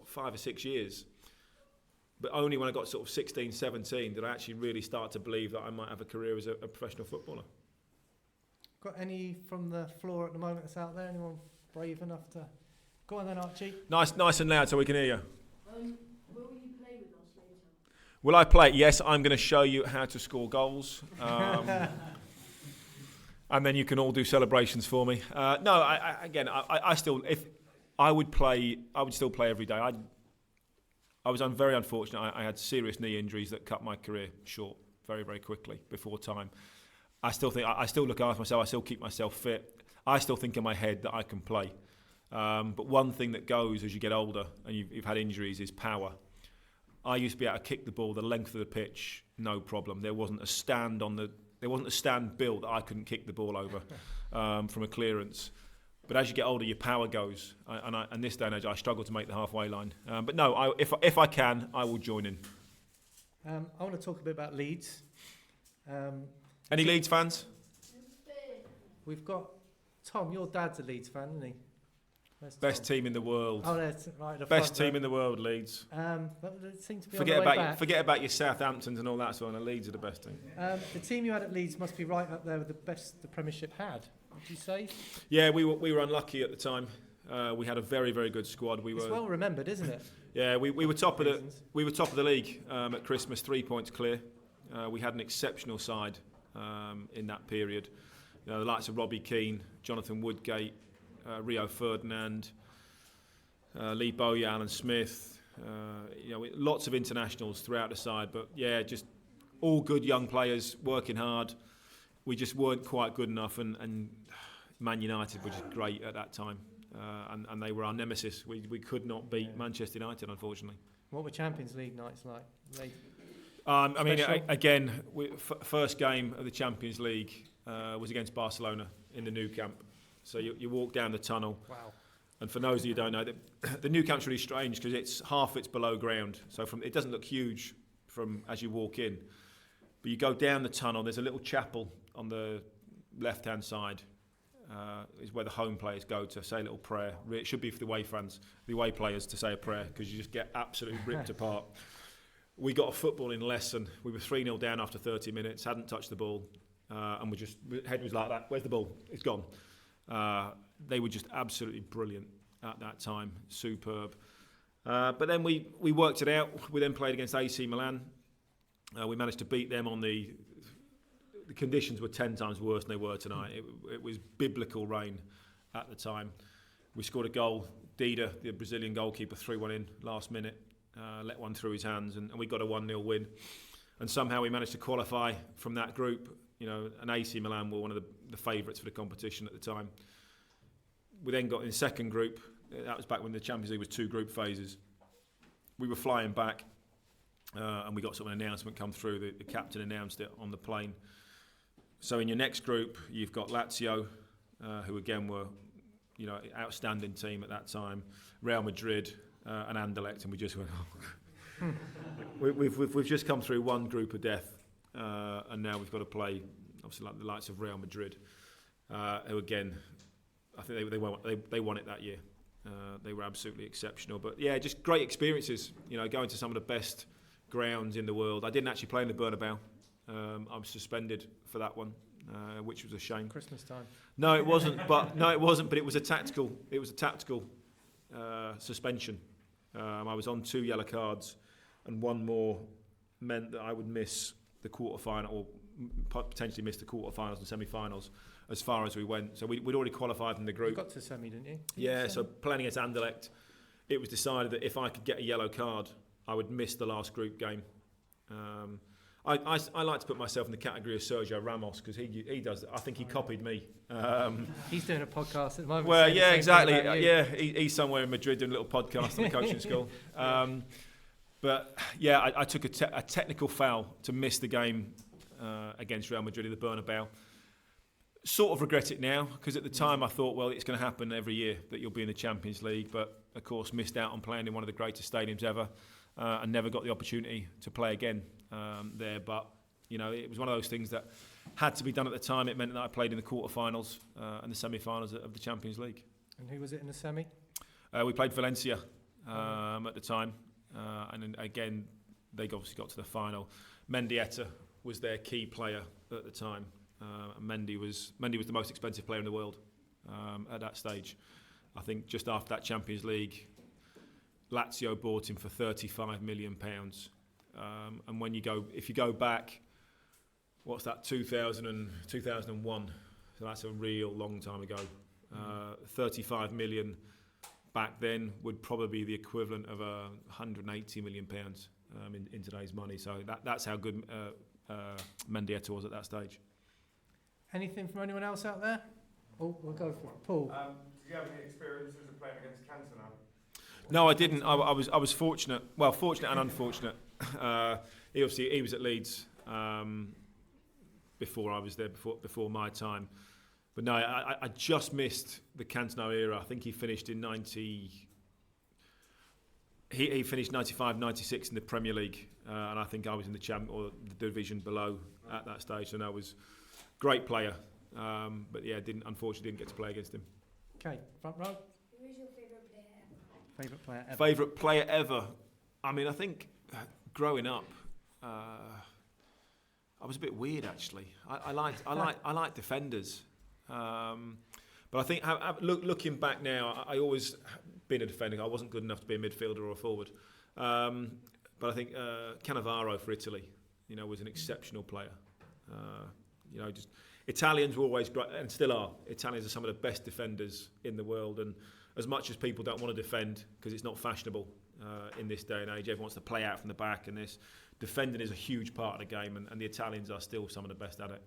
S3: 5 or 6 years. But only when I got sort of 16, 17 did I actually really start to believe that I might have a career as a professional footballer.
S2: Got any from the floor at the moment that's out there? Anyone brave enough to Go on then, Archie.
S3: Nice and loud so we can hear you.
S4: Will you play with us later?
S3: Will I play? Yes, I'm going to show you how to score goals. And then you can all do celebrations for me. No, I still, if I would play, I would still play every day. I was very unfortunate. I had serious knee injuries that cut my career short very, very quickly before time. I still look after myself. I still keep myself fit. I still think in my head that I can play. But one thing that goes as you get older and you've had injuries is power. I used to be able to kick the ball the length of the pitch, no problem. There wasn't a stand built that I couldn't kick the ball over from a clearance. But as you get older, your power goes. And this day and age, I struggle to make the halfway line. But no, if I can, I will join in.
S2: I want to talk a bit about Leeds.
S3: Any Leeds fans?
S2: We've got Tom. Your dad's a Leeds fan, isn't he? Where's
S3: Best
S2: Tom?
S3: team in the world.
S2: Oh, that's right.
S3: Best team in the world, Leeds.
S2: It seems to be
S3: Forget about your Southamptons and all that sort of. Leeds are the best team.
S2: The team you had at Leeds must be right up there with the best the Premiership had. Would you say?
S3: Yeah, we were unlucky at the time. We had a very, very good squad.
S2: It's well remembered, isn't it?
S3: Yeah, we were top of the league at Christmas, 3 points clear. We had an exceptional side in that period. You know, the likes of Robbie Keane, Jonathan Woodgate, Rio Ferdinand, Lee Bowyer, Alan Smith. Lots of internationals throughout the side. But yeah, just all good young players working hard. We just weren't quite good enough, and Man United were just great at that time. And they were our nemesis. We could not beat Manchester United, unfortunately.
S2: What were Champions League nights like?
S3: First game of the Champions League was against Barcelona in the Nou Camp. So you walk down the tunnel.
S2: Wow.
S3: And for those of you who don't know, the Nou Camp's really strange because it's below ground. So it doesn't look huge from as you walk in. But you go down the tunnel, there's a little chapel on the left-hand side. Is where the home players go to say a little prayer. It should be for the away players to say a prayer because you just get absolutely ripped apart. We got a footballing lesson. We were 3-0 down after 30 minutes, hadn't touched the ball, and head was like that. Where's the ball? It's gone. They were just absolutely brilliant at that time, superb. But then we worked it out. We then played against AC Milan. We managed to beat them on the conditions were 10 times worse than they were tonight. It was biblical rain at the time. We scored a goal. Dida, the Brazilian goalkeeper, threw one in last minute, let one through his hands, and we got a 1-0 win. And somehow we managed to qualify from that group. And AC Milan were one of the favourites for the competition at the time. We then got in the second group. That was back when the Champions League was 2 group phases. We were flying back, and we got sort of an announcement come through. The captain announced it on the plane. So in your next group, you've got Lazio, who again were, outstanding team at that time. Real Madrid and Anderlecht, and we just went, we've just come through one group of death, and now we've got to play, obviously, like the likes of Real Madrid, who again, I think they won it that year. They were absolutely exceptional. But yeah, just great experiences. Going to some of the best grounds in the world. I didn't actually play in the Bernabeu. I was suspended for that one, which was a shame.
S2: Christmas time.
S3: No, it wasn't. But it was a tactical. It was a tactical suspension. I was on 2 yellow cards, and one more meant that I would miss the quarterfinal, or potentially miss the quarterfinals and semi-finals, as far as we went. So we'd already qualified in the group.
S2: You got to semi, didn't you?
S3: Yeah. So playing against Anderlecht, it was decided that if I could get a yellow card, I would miss the last group game. I like to put myself in the category of Sergio Ramos because he does. I think he copied me.
S2: He's doing a podcast at the moment.
S3: Well, yeah, exactly. Yeah, he's somewhere in Madrid doing a little podcast on the coaching school. But yeah, I took a technical foul to miss the game against Real Madrid in the Bernabeu. Sort of regret it now because at the time I thought, well, it's going to happen every year that you'll be in the Champions League. But of course, missed out on playing in one of the greatest stadiums ever. And never got the opportunity to play again there. But, it was one of those things that had to be done at the time. It meant that I played in the quarterfinals and the semi-finals of the Champions League.
S2: And who was it in the semi?
S3: We played Valencia at the time. And then again, they obviously got to the final. Mendieta was their key player at the time. Mendy was the most expensive player in the world at that stage. I think just after that Champions League, Lazio bought him for £35 million. And if you go back, what's that, 2001, so that's a real long time ago. 35 million back then would probably be the equivalent of £180 million in today's money. So that's how good Mendieta was at that stage.
S2: Anything from anyone else out there? Oh, we'll go for it. Paul.
S5: Do you have any experiences of playing against Cantona?
S3: No, I didn't. I was fortunate. Well, fortunate and unfortunate. He was at Leeds before I was there, before my time. But no, I just missed the Cantona era. I think he finished in 90. He finished 95, 96 in the Premier League, and I think I was in the the division below at that stage. So no, was great player, but yeah, unfortunately didn't get to play against him.
S2: Okay, front row.
S4: Who is your favourite player ever?
S2: Favourite player ever.
S3: Favourite player ever. I mean, I think growing up, I was a bit weird actually. I like defenders, but I think looking back now, I always been a defender. I wasn't good enough to be a midfielder or a forward, but I think Cannavaro for Italy, was an exceptional player. Just Italians were always great and still are. Italians are some of the best defenders in the world, and as much as people don't want to defend because it's not fashionable in this day and age, everyone wants to play out from the back, and this defending is a huge part of the game, and the Italians are still some of the best at it.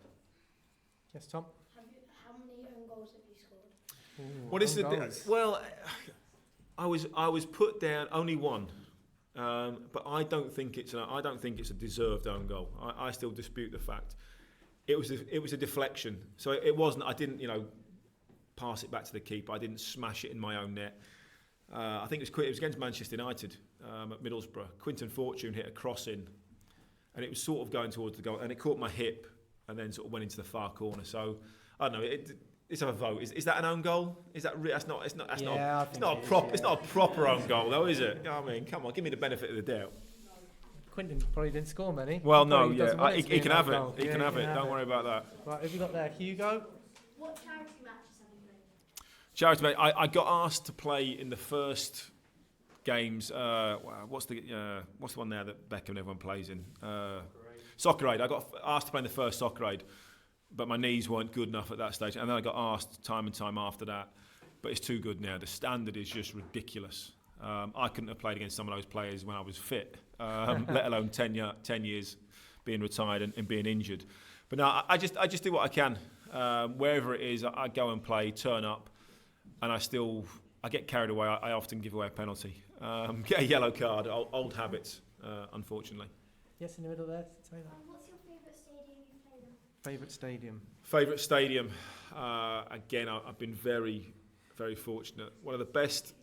S2: Yes, Tom.
S4: How many own goals have you scored?
S2: Ooh,
S3: What is
S2: own
S3: the
S2: goals.
S3: well? I was put down only one, but I don't think it's a deserved own goal. I still dispute the fact. It was a deflection, so it wasn't. I didn't pass it back to the keeper. I didn't smash it in my own net. I think it was against Manchester United at Middlesbrough. Quinton Fortune hit a cross in, and it was sort of going towards the goal, and it caught my hip, and then sort of went into the far corner. So I don't know. Let's have a vote. Is that an own goal? Is that that's not a proper own goal though, is it? I mean, come on, give me the benefit of the doubt.
S2: Quinton probably didn't score many.
S3: Well,
S2: He
S3: no,
S2: probably doesn't want
S3: he
S2: to be
S3: can
S2: an
S3: have
S2: own
S3: it.
S2: goal.
S3: He
S2: Yeah,
S3: can have it. Don't worry about that.
S2: Right, who've you got there? Hugo.
S4: What charity matches have you played?
S3: Charity mate, I got asked to play in the first games. What's the one there that Beckham and everyone plays in? Soccer Aid. I got asked to play in the first Soccer Aid, but my knees weren't good enough at that stage, and then I got asked time and time after that. But it's too good now. The standard is just ridiculous. I couldn't have played against some of those players when I was fit, let alone 10 years being retired and being injured. But no, I just do what I can. Wherever it is, I go and play, turn up, and I get carried away. I often give away a penalty, get a yellow card, old habits, unfortunately.
S2: Yes, in the middle there. Say that.
S4: What's your favourite stadium you've played in?
S2: Favourite stadium.
S3: Favourite stadium? Again, I've been very, very fortunate. One of the best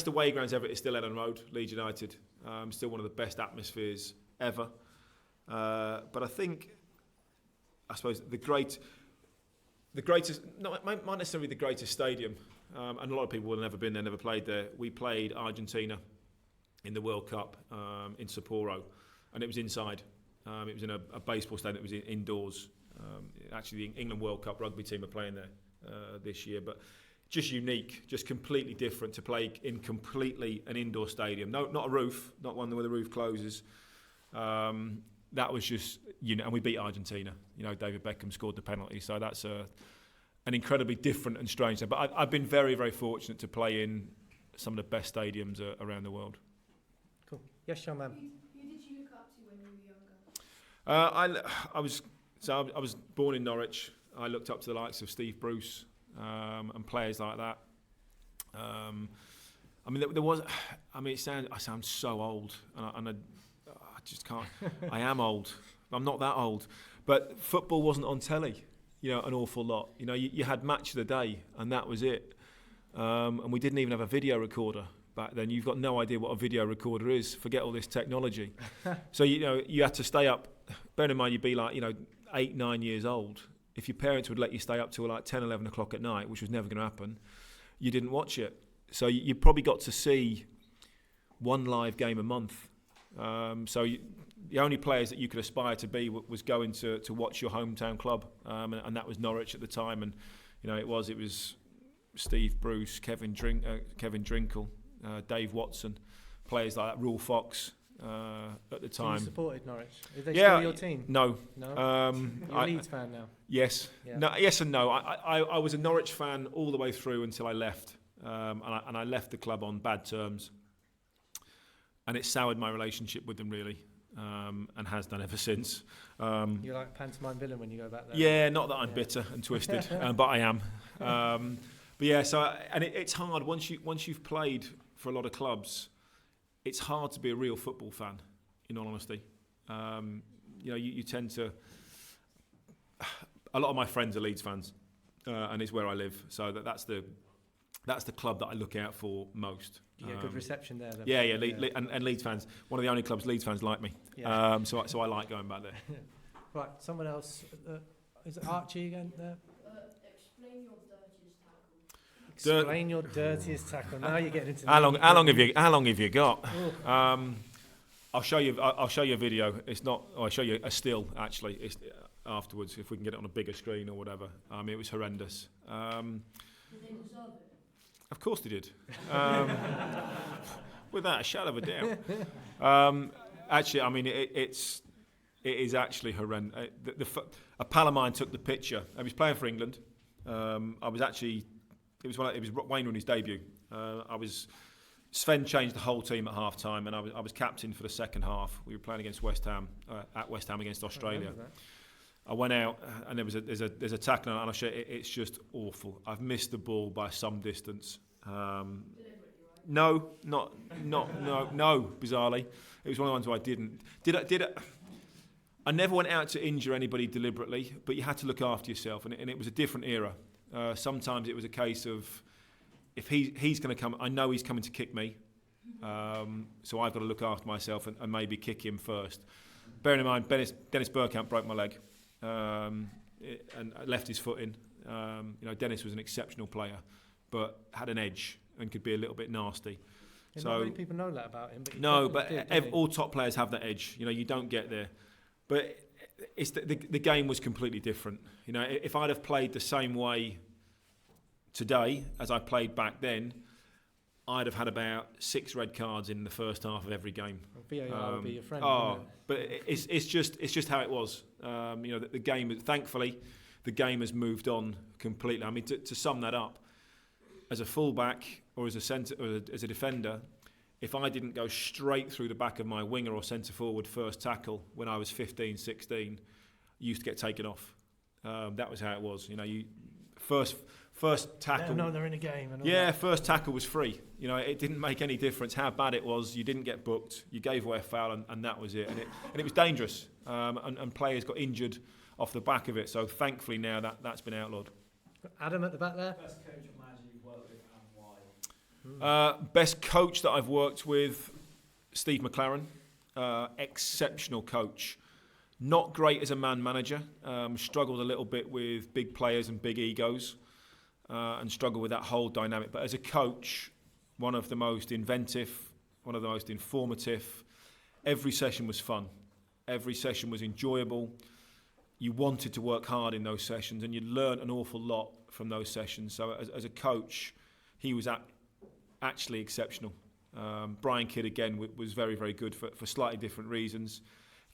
S3: away grounds ever is still Ellen Road, Leeds United. Still one of the best atmospheres ever. But I suppose the greatest, not necessarily the greatest stadium, and a lot of people will have never been there, never played there. We played Argentina in the World Cup in Sapporo, and it was inside. It was in a baseball stadium that was indoors. Actually, the England World Cup rugby team are playing there this year, but just unique, just completely different to play in completely an indoor stadium. No, not a roof, not one where the roof closes. That was just, and we beat Argentina. David Beckham scored the penalty, so that's an incredibly different and strange thing. But I've been very, very fortunate to play in some of the best stadiums around the world.
S2: Cool. Yes, young man.
S4: Who did you look up to when you were younger?
S3: I was born in Norwich. I looked up to the likes of Steve Bruce and players like that. I sound so old, and I just can't. I am old. I'm not that old, but football wasn't on telly, an awful lot. You had match of the day, and that was it. And we didn't even have a video recorder back then. You've got no idea what a video recorder is. Forget all this technology. So you had to stay up. Bear in mind, you'd be like 8, 9 years old. If your parents would let you stay up till like 10, 11 o'clock at night, which was never going to happen, you didn't watch it. So you probably got to see one live game a month. The only players that you could aspire to be was going to watch your hometown club, and that was Norwich at the time. And it was Steve Bruce, Kevin Drinkle, Dave Watson, players like that, Rule Fox at the time.
S2: You supported Norwich? Is they still your team?
S3: No.
S2: No? You're a Leeds fan now?
S3: Yes.
S2: Yeah.
S3: No, yes and no. I was a Norwich fan all the way through until I left. And I left the club on bad terms. And it soured my relationship with them, really. And has done ever since.
S2: You're like pantomime villain when you go back there.
S3: Yeah, not that I'm bitter and twisted, but I am. But yeah, so it's hard once you've played for a lot of clubs. It's hard to be a real football fan, in all honesty. You tend to. A lot of my friends are Leeds fans, and it's where I live. So that's the club that I look out for most.
S2: You get good reception there, then.
S3: Yeah. And Leeds fans, one of the only clubs Leeds fans like me.
S2: Yeah.
S3: So I like going back there.
S2: Right, someone else. Is it Archie again there?
S4: Explain your dirtiest tackle.
S2: Explain your dirtiest tackle. Now you're getting into.
S3: How long have you got? I'll show you a video. It's not. I'll show you a still actually. It's afterwards if we can get it on a bigger screen or whatever. It was horrendous.
S4: Did they deserve it?
S3: Of course they did. Without a shadow of a doubt. Actually, I mean it is actually horrendous. A pal of mine took the picture. I was playing for England. It was Wayne Rooney's debut. Sven changed the whole team at half time, and I was captain for the second half. We were playing against West Ham at West Ham against Australia. I went out and there's a tackle, and I'll show you, it's just awful. I've missed the ball by some distance. No, bizarrely. It was one of the ones where I didn't. I never went out to injure anybody deliberately, but you had to look after yourself, and it was a different era. Sometimes it was a case of, if he's going to come, I know he's coming to kick me, so I've got to look after myself and maybe kick him first. Bearing in mind, Dennis Bergkamp broke my leg and left his foot in. Dennis was an exceptional player, but had an edge and could be a little bit nasty.
S2: Yeah, not many people know that about him.
S3: But all top players have that edge. You don't get there. But it's the game was completely different. If I'd have played the same way today as I played back then, I'd have had about 6 red cards in the first half of every game.
S2: VAR would be your friend.
S3: But it's just how it was. The game. Thankfully, the game has moved on completely. I mean, to sum that up, as a fullback or as a centre or as a defender, if I didn't go straight through the back of my winger or centre forward first tackle when I was 15, 16, you used to get taken off. That was how it was. First tackle.
S2: No, they're in a game.
S3: First tackle was free. It didn't make any difference how bad it was. You didn't get booked. You gave away a foul, and that was it. And it was dangerous. And players got injured off the back of it. So thankfully now that's been outlawed.
S2: Adam at the back there.
S6: Best coach or manager you've worked with and why?
S3: Best coach that I've worked with, Steve McManaman. Exceptional coach. Not great as a man manager. Struggled a little bit with big players and big egos. And struggle with that whole dynamic. But as a coach, one of the most inventive, one of the most informative. Every session was fun. Every session was enjoyable. You wanted to work hard in those sessions, and you learned an awful lot from those sessions. So as a coach, he was actually exceptional. Brian Kidd, again, was very, very good for slightly different reasons.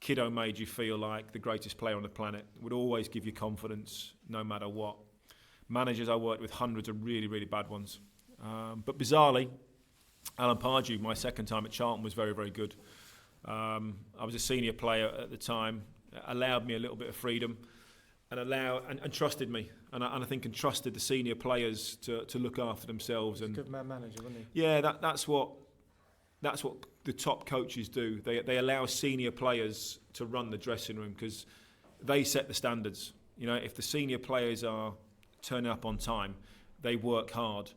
S3: Kiddo made you feel like the greatest player on the planet. Would always give you confidence, no matter what. Managers I worked with, hundreds of really, really bad ones. But bizarrely, Alan Pardew, my second time at Charlton, was very, very good. I was a senior player at the time, allowed me a little bit of freedom and trusted me. And I think entrusted the senior players to look after themselves.
S2: He's a good man manager, wasn't he?
S3: Yeah, that's what the top coaches do. They allow senior players to run the dressing room because they set the standards. If the senior players are turning up on time, they work hard.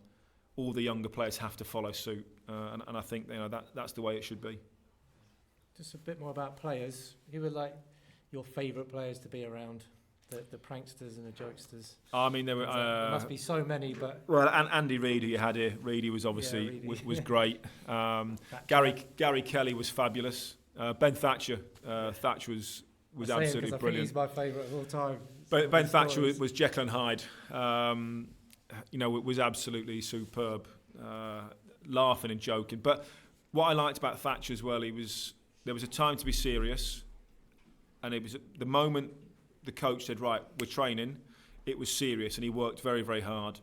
S3: All the younger players have to follow suit, and I think that's the way it should be.
S2: Just a bit more about players. Who were like your favourite players to be around? The pranksters and the jokesters.
S3: I mean, there
S2: must be so many, but
S3: and Andy Reid, who you had here, Reedy was obviously was great. Gary Kelly was fabulous. Ben Thatcher, was absolutely brilliant.
S2: I think he's my favourite of all time.
S3: Ben Thatcher was Jekyll and Hyde. was absolutely superb, laughing and joking. But what I liked about Thatcher as well, there was a time to be serious, and it was the moment the coach said, right, we're training, it was serious, and he worked very, very hard.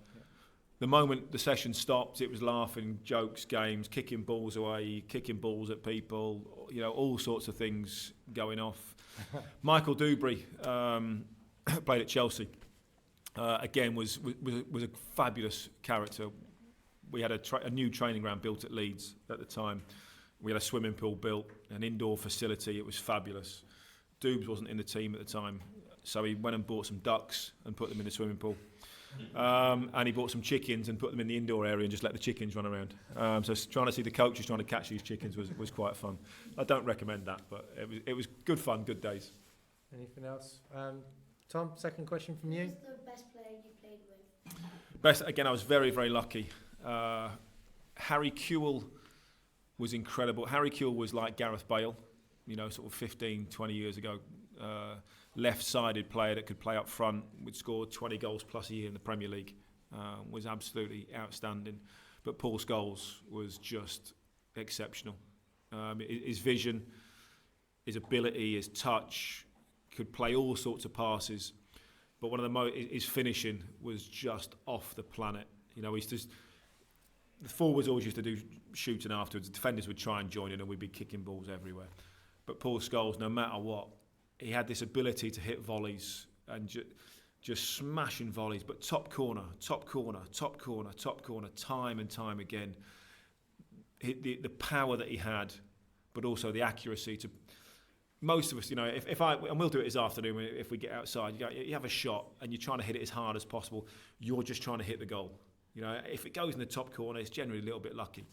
S3: The moment the session stopped, it was laughing, jokes, games, kicking balls away, kicking balls at people, all sorts of things going off. Michael Dewberry played at Chelsea. Again, was a fabulous character. We had a new training ground built at Leeds at the time. We had a swimming pool built, an indoor facility. It was fabulous. Dubes wasn't in the team at the time, so he went and bought some ducks and put them in the swimming pool. And he bought some chickens and put them in the indoor area and just let the chickens run around. So trying to see the coaches trying to catch these chickens was quite fun. I don't recommend that, but it was good fun, good days.
S2: Anything else? Tom, second question from you.
S4: Who's the best player you played with?
S3: Best, again, I was very, very lucky. Harry Kewell was incredible. Harry Kewell was like Gareth Bale, sort of 15, 20 years ago. Left-sided player that could play up front, would score 20 goals plus a year in the Premier League, was absolutely outstanding. But Paul Scholes was just exceptional. His vision, his ability, his touch, could play all sorts of passes. But one of his finishing was just off the planet. The forwards always used to do shooting afterwards. The defenders would try and join in, and we'd be kicking balls everywhere. But Paul Scholes, no matter what, he had this ability to hit volleys and just smashing volleys, but top corner, time and time again. The power that he had, but also the accuracy to. Most of us, and we'll do it this afternoon if we get outside. You have a shot and you're trying to hit it as hard as possible. You're just trying to hit the goal. If it goes in the top corner, it's generally a little bit lucky.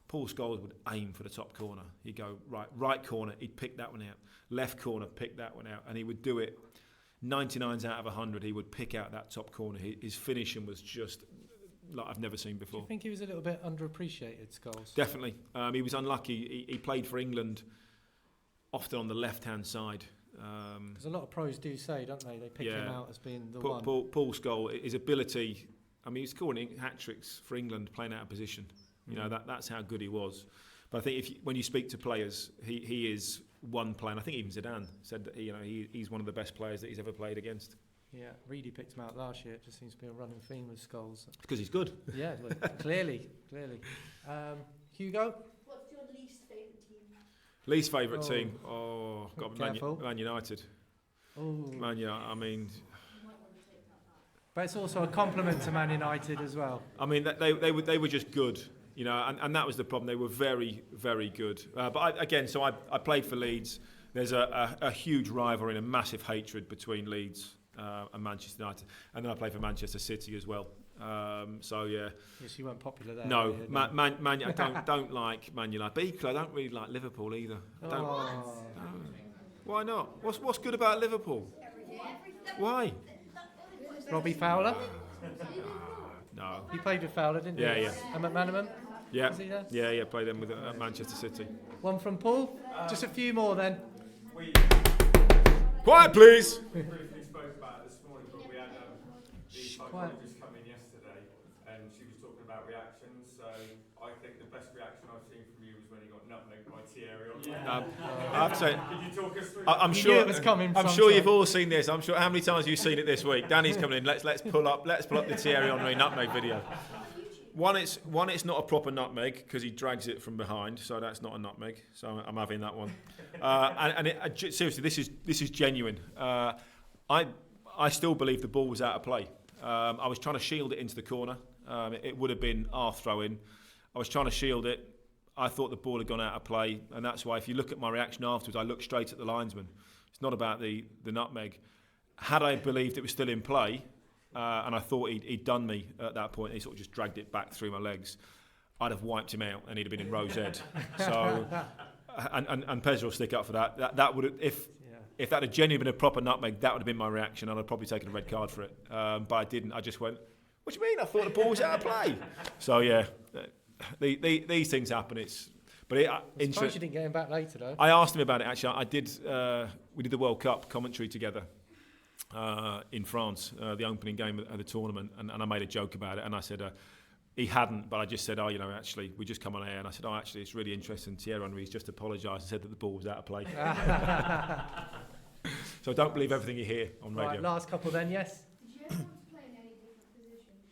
S3: Paul Scholes would aim for the top corner. He'd go right corner, he'd pick that one out. Left corner, pick that one out. And he would do it 99s out of 100. He would pick out that top corner. His finishing was just like I've never seen before.
S2: Do you think he was a little bit underappreciated, Scholes?
S3: Definitely. He was unlucky. He played for England often on the left-hand side.
S2: Because a lot of pros do say, don't they? They pick him out as being the one.
S3: Paul Scholes, his ability, he's scoring hat-tricks for England playing out of position. That's how good he was. But I think when you speak to players, he is one player. And I think even Zidane said that he's one of the best players that he's ever played against.
S2: Yeah, Reedy picked him out last year. It just seems to be a running theme with Scholes.
S3: Because he's good.
S2: Yeah, well, clearly. Hugo?
S4: What's your least favourite team?
S3: Least favourite team? Oh, got Man United.
S2: Ooh.
S3: Man United,
S2: But it's also a compliment to Man United as well.
S3: they were just good, and that was the problem. They were very, very good. But I played for Leeds. There's a huge rivalry and a massive hatred between Leeds and Manchester United. And then I played for Manchester City as well. Yeah.
S2: Yes, you weren't popular there.
S3: No, I don't like Man United. But equally, I don't really like Liverpool either. Why not? What's good about Liverpool? Why?
S2: Robbie Fowler?
S3: No.
S2: You played with Fowler, didn't you?
S3: Yeah.
S2: And McManaman?
S3: Yeah.
S2: Was he there?
S3: Yeah, played them with Manchester City.
S2: One from Paul? Just a few more then.
S5: We
S3: Quiet, please!
S5: briefly spoke about it this morning, but we had the psychologist come in yesterday, and she was talking about reactions. So I think the best reaction I've seen from you was when you got nutmeg by Thierry on.
S3: I have to say,
S5: Could you talk us through?
S3: I'm
S2: You
S3: sure
S2: knew it was coming
S3: I'm
S2: from
S3: sure you've
S2: somewhere.
S3: all seen this. I'm sure. How many times have you seen it this week? Danny's coming in. Let's pull up the Thierry Henry nutmeg video. One, it's not a proper nutmeg because he drags it from behind, so that's not a nutmeg. So I'm having that one. Seriously, this is genuine. I still believe the ball was out of play. I was trying to shield it into the corner. It would have been our throw-in. I was trying to shield it. I thought the ball had gone out of play, and that's why if you look at my reaction afterwards, I looked straight at the linesman. It's not about the nutmeg. Had I believed it was still in play, and I thought he'd done me at that point, he sort of just dragged it back through my legs, I'd have wiped him out, and he'd have been in Rose Ed. So, and Pez will stick up for that. That would have, if that had genuinely been a proper nutmeg, that would have been my reaction, and I'd probably taken a red card for it. But I didn't. I just went, "What do you mean? I thought the ball was out of play." So yeah. These things happen.
S2: I'm surprised you didn't get him back later, though.
S3: I asked him about it. Actually, I did. We did the World Cup commentary together, in France, the opening game of the tournament, and I made a joke about it, and I said he hadn't, but I just said, actually, we just come on air, and I said, actually, it's really interesting. Thierry Henry's just apologised and said that the ball was out of play. So don't believe everything you hear on radio.
S2: Right, last couple then, yes?
S4: Did you ever want to play in any different positions?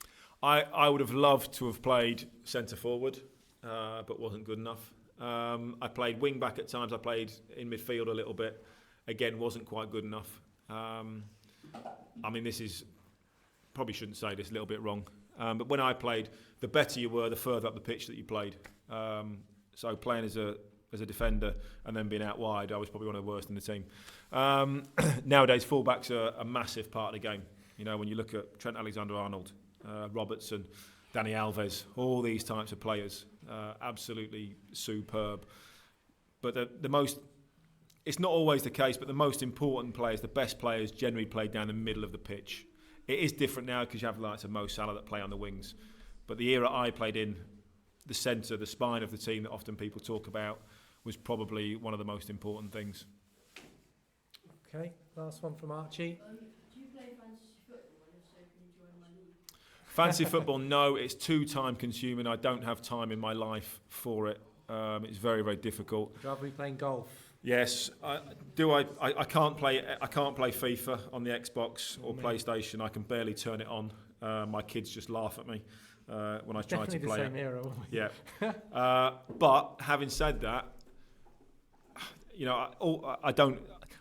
S3: I would have loved to have played centre forward, but wasn't good enough. I played wing back at times. I played in midfield a little bit. Again, wasn't quite good enough. This is probably shouldn't say this, a little bit wrong. But when I played, the better you were, the further up the pitch that you played. So playing as a defender and then being out wide, I was probably one of the worst in the team. Nowadays, fullbacks are a massive part of the game. When you look at Trent Alexander-Arnold, Robertson, Dani Alves, all these types of players, absolutely superb. But the most, it's not always the case, but the most important players, the best players, generally play down the middle of the pitch. It is different now because you have likes of Mo Salah that play on the wings. But the era I played in, the centre, the spine of the team that often people talk about, was probably one of the most important things.
S2: Okay, last one from Archie.
S4: Do you play fantasy football, and if so, can you join my league?
S3: Fantasy football, no, it's too time consuming. I don't have time in my life for it. It's very, very difficult.
S2: Would you rather be playing golf?
S3: Yes, I can't play FIFA on the Xbox or PlayStation. I can barely turn it on. My kids just laugh at me when I try to play
S2: Definitely the same era, won't we?
S3: Yeah. But having said that,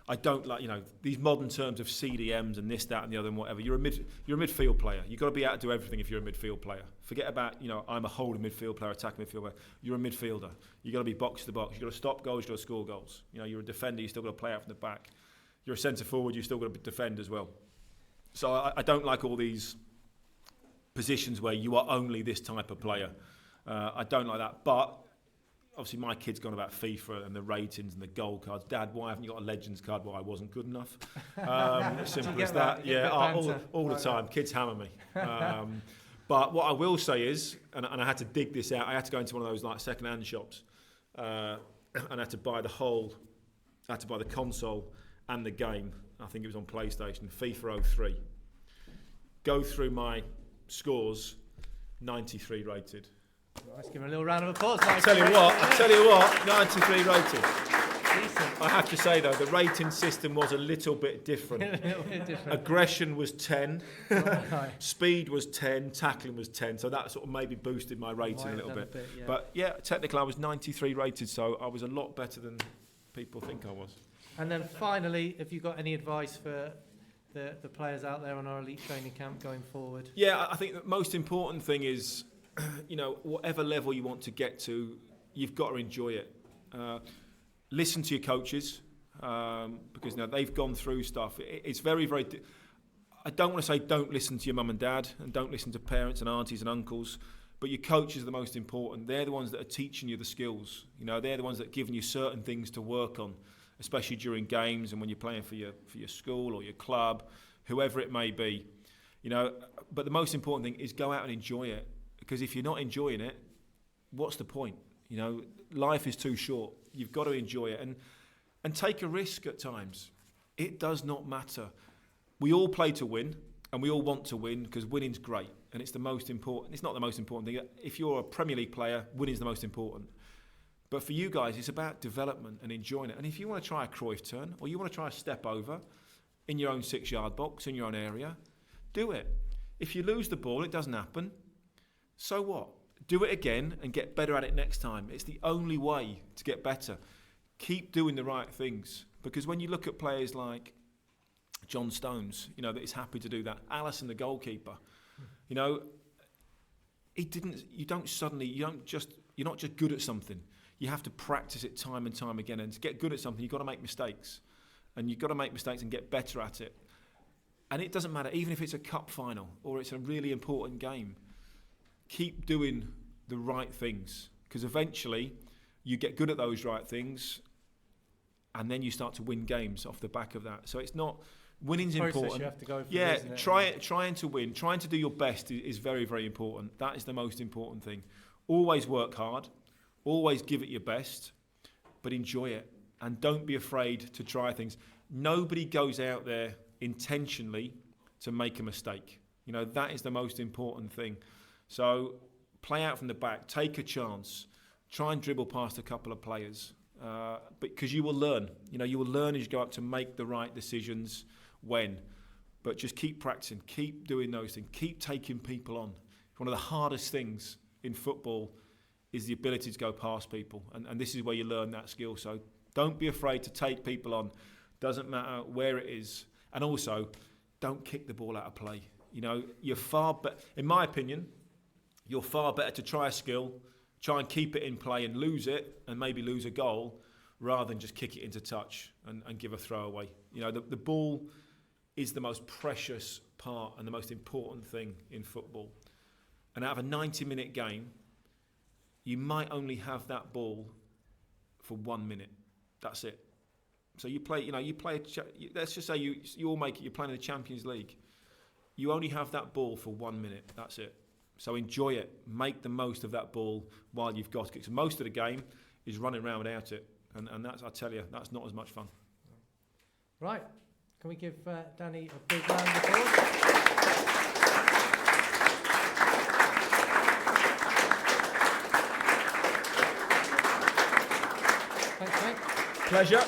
S3: I don't like these modern terms of CDMs and this, that, and the other, and whatever. You're a midfield player. You've got to be able to do everything if you're a midfield player. Forget about I'm a holding midfield player, attacking midfield player. You're a midfielder. You've got to be box to box. You've got to stop goals. You've got to score goals. You're a defender. You still got to play out from the back. You're a centre forward. You've still got to defend as well. So I don't like all these positions where you are only this type of player. I don't like that. But obviously my kid's gone about FIFA and the ratings and the gold cards. Dad, why haven't you got a Legends card? Well, I wasn't good enough. Simple as that. Yeah, all the time. Kids hammer me. But what I will say is, and I had to dig this out, I had to go into one of those like second-hand shops and I had to buy the console and the game. I think it was on PlayStation, FIFA 03. Go through my scores, 93 rated.
S2: Let's give him a little round of applause.
S3: I tell you what, 93 rated.
S2: Decent.
S3: I have to say though, the rating system was a little bit different.
S2: A little bit different.
S3: Aggression was 10,
S2: Right.
S3: speed was 10, tackling was 10, so that sort of maybe boosted my rating a little bit.
S2: Yeah.
S3: But yeah, technically I was 93 rated, so I was a lot better than people think I was.
S2: And then finally, have you got any advice for the players out there on our elite training camp going forward?
S3: Yeah, I think the most important thing is, whatever level you want to get to, you've got to enjoy it. Listen to your coaches, because they've gone through stuff. It's very, very... I don't want to say don't listen to your mum and dad and don't listen to parents and aunties and uncles, but your coaches are the most important. They're the ones that are teaching you the skills. They're the ones that are giving you certain things to work on, especially during games and when you're playing for your school or your club, whoever it may be. But the most important thing is go out and enjoy it, because if you're not enjoying it, what's the point? Life is too short. You've got to enjoy it and take a risk at times. It does not matter. We all play to win and we all want to win because winning's great and it's the most important. It's not the most important thing. If you're a Premier League player, winning's the most important. But for you guys, it's about development and enjoying it. And if you want to try a Cruyff turn or you want to try a step over in your own 6-yard box, in your own area, do it. If you lose the ball, it doesn't happen. So what? Do it again and get better at it next time. It's the only way to get better. Keep doing the right things. Because when you look at players like John Stones, that he's happy to do that. Alisson, the goalkeeper, you're not just good at something. You have to practice it time and time again. And to get good at something, you've got to make mistakes. And you've got to make mistakes and get better at it. And it doesn't matter, even if it's a cup final or it's a really important game. Keep doing the right things, because eventually you get good at those right things and then you start to win games off the back of that. So it's not... Winning's important.
S2: You have to go for
S3: yeah,
S2: isn't it?
S3: trying to win, trying to do your best is very, very important. That is the most important thing. Always work hard, always give it your best, but enjoy it. And don't be afraid to try things. Nobody goes out there intentionally to make a mistake. You know, that is the most important thing. So play out from the back, take a chance, try and dribble past a couple of players, because you will learn. You know, you will learn as you go up to make the right decisions when. But just keep practicing, keep doing those things, keep taking people on. One of the hardest things in football is the ability to go past people, and this is where you learn that skill. So don't be afraid to take people on. Doesn't matter where it is. And also, don't kick the ball out of play. You know, you're far better, in my opinion, you're far better to try a skill, try and keep it in play and lose it, and maybe lose a goal, rather than just kick it into touch and give a throwaway. You know, the ball is the most precious part and the most important thing in football. And out of a 90-minute game, you might only have that ball for 1 minute. That's it. So you play, let's just say you all make it, you're playing in the Champions League. You only have that ball for 1 minute. That's it. So enjoy it. Make the most of that ball while you've got it. So most of the game is running around without it. And that's, I tell you, that's not as much fun.
S2: Right. Can we give Danny a big round of applause? Thanks, mate.
S3: Pleasure.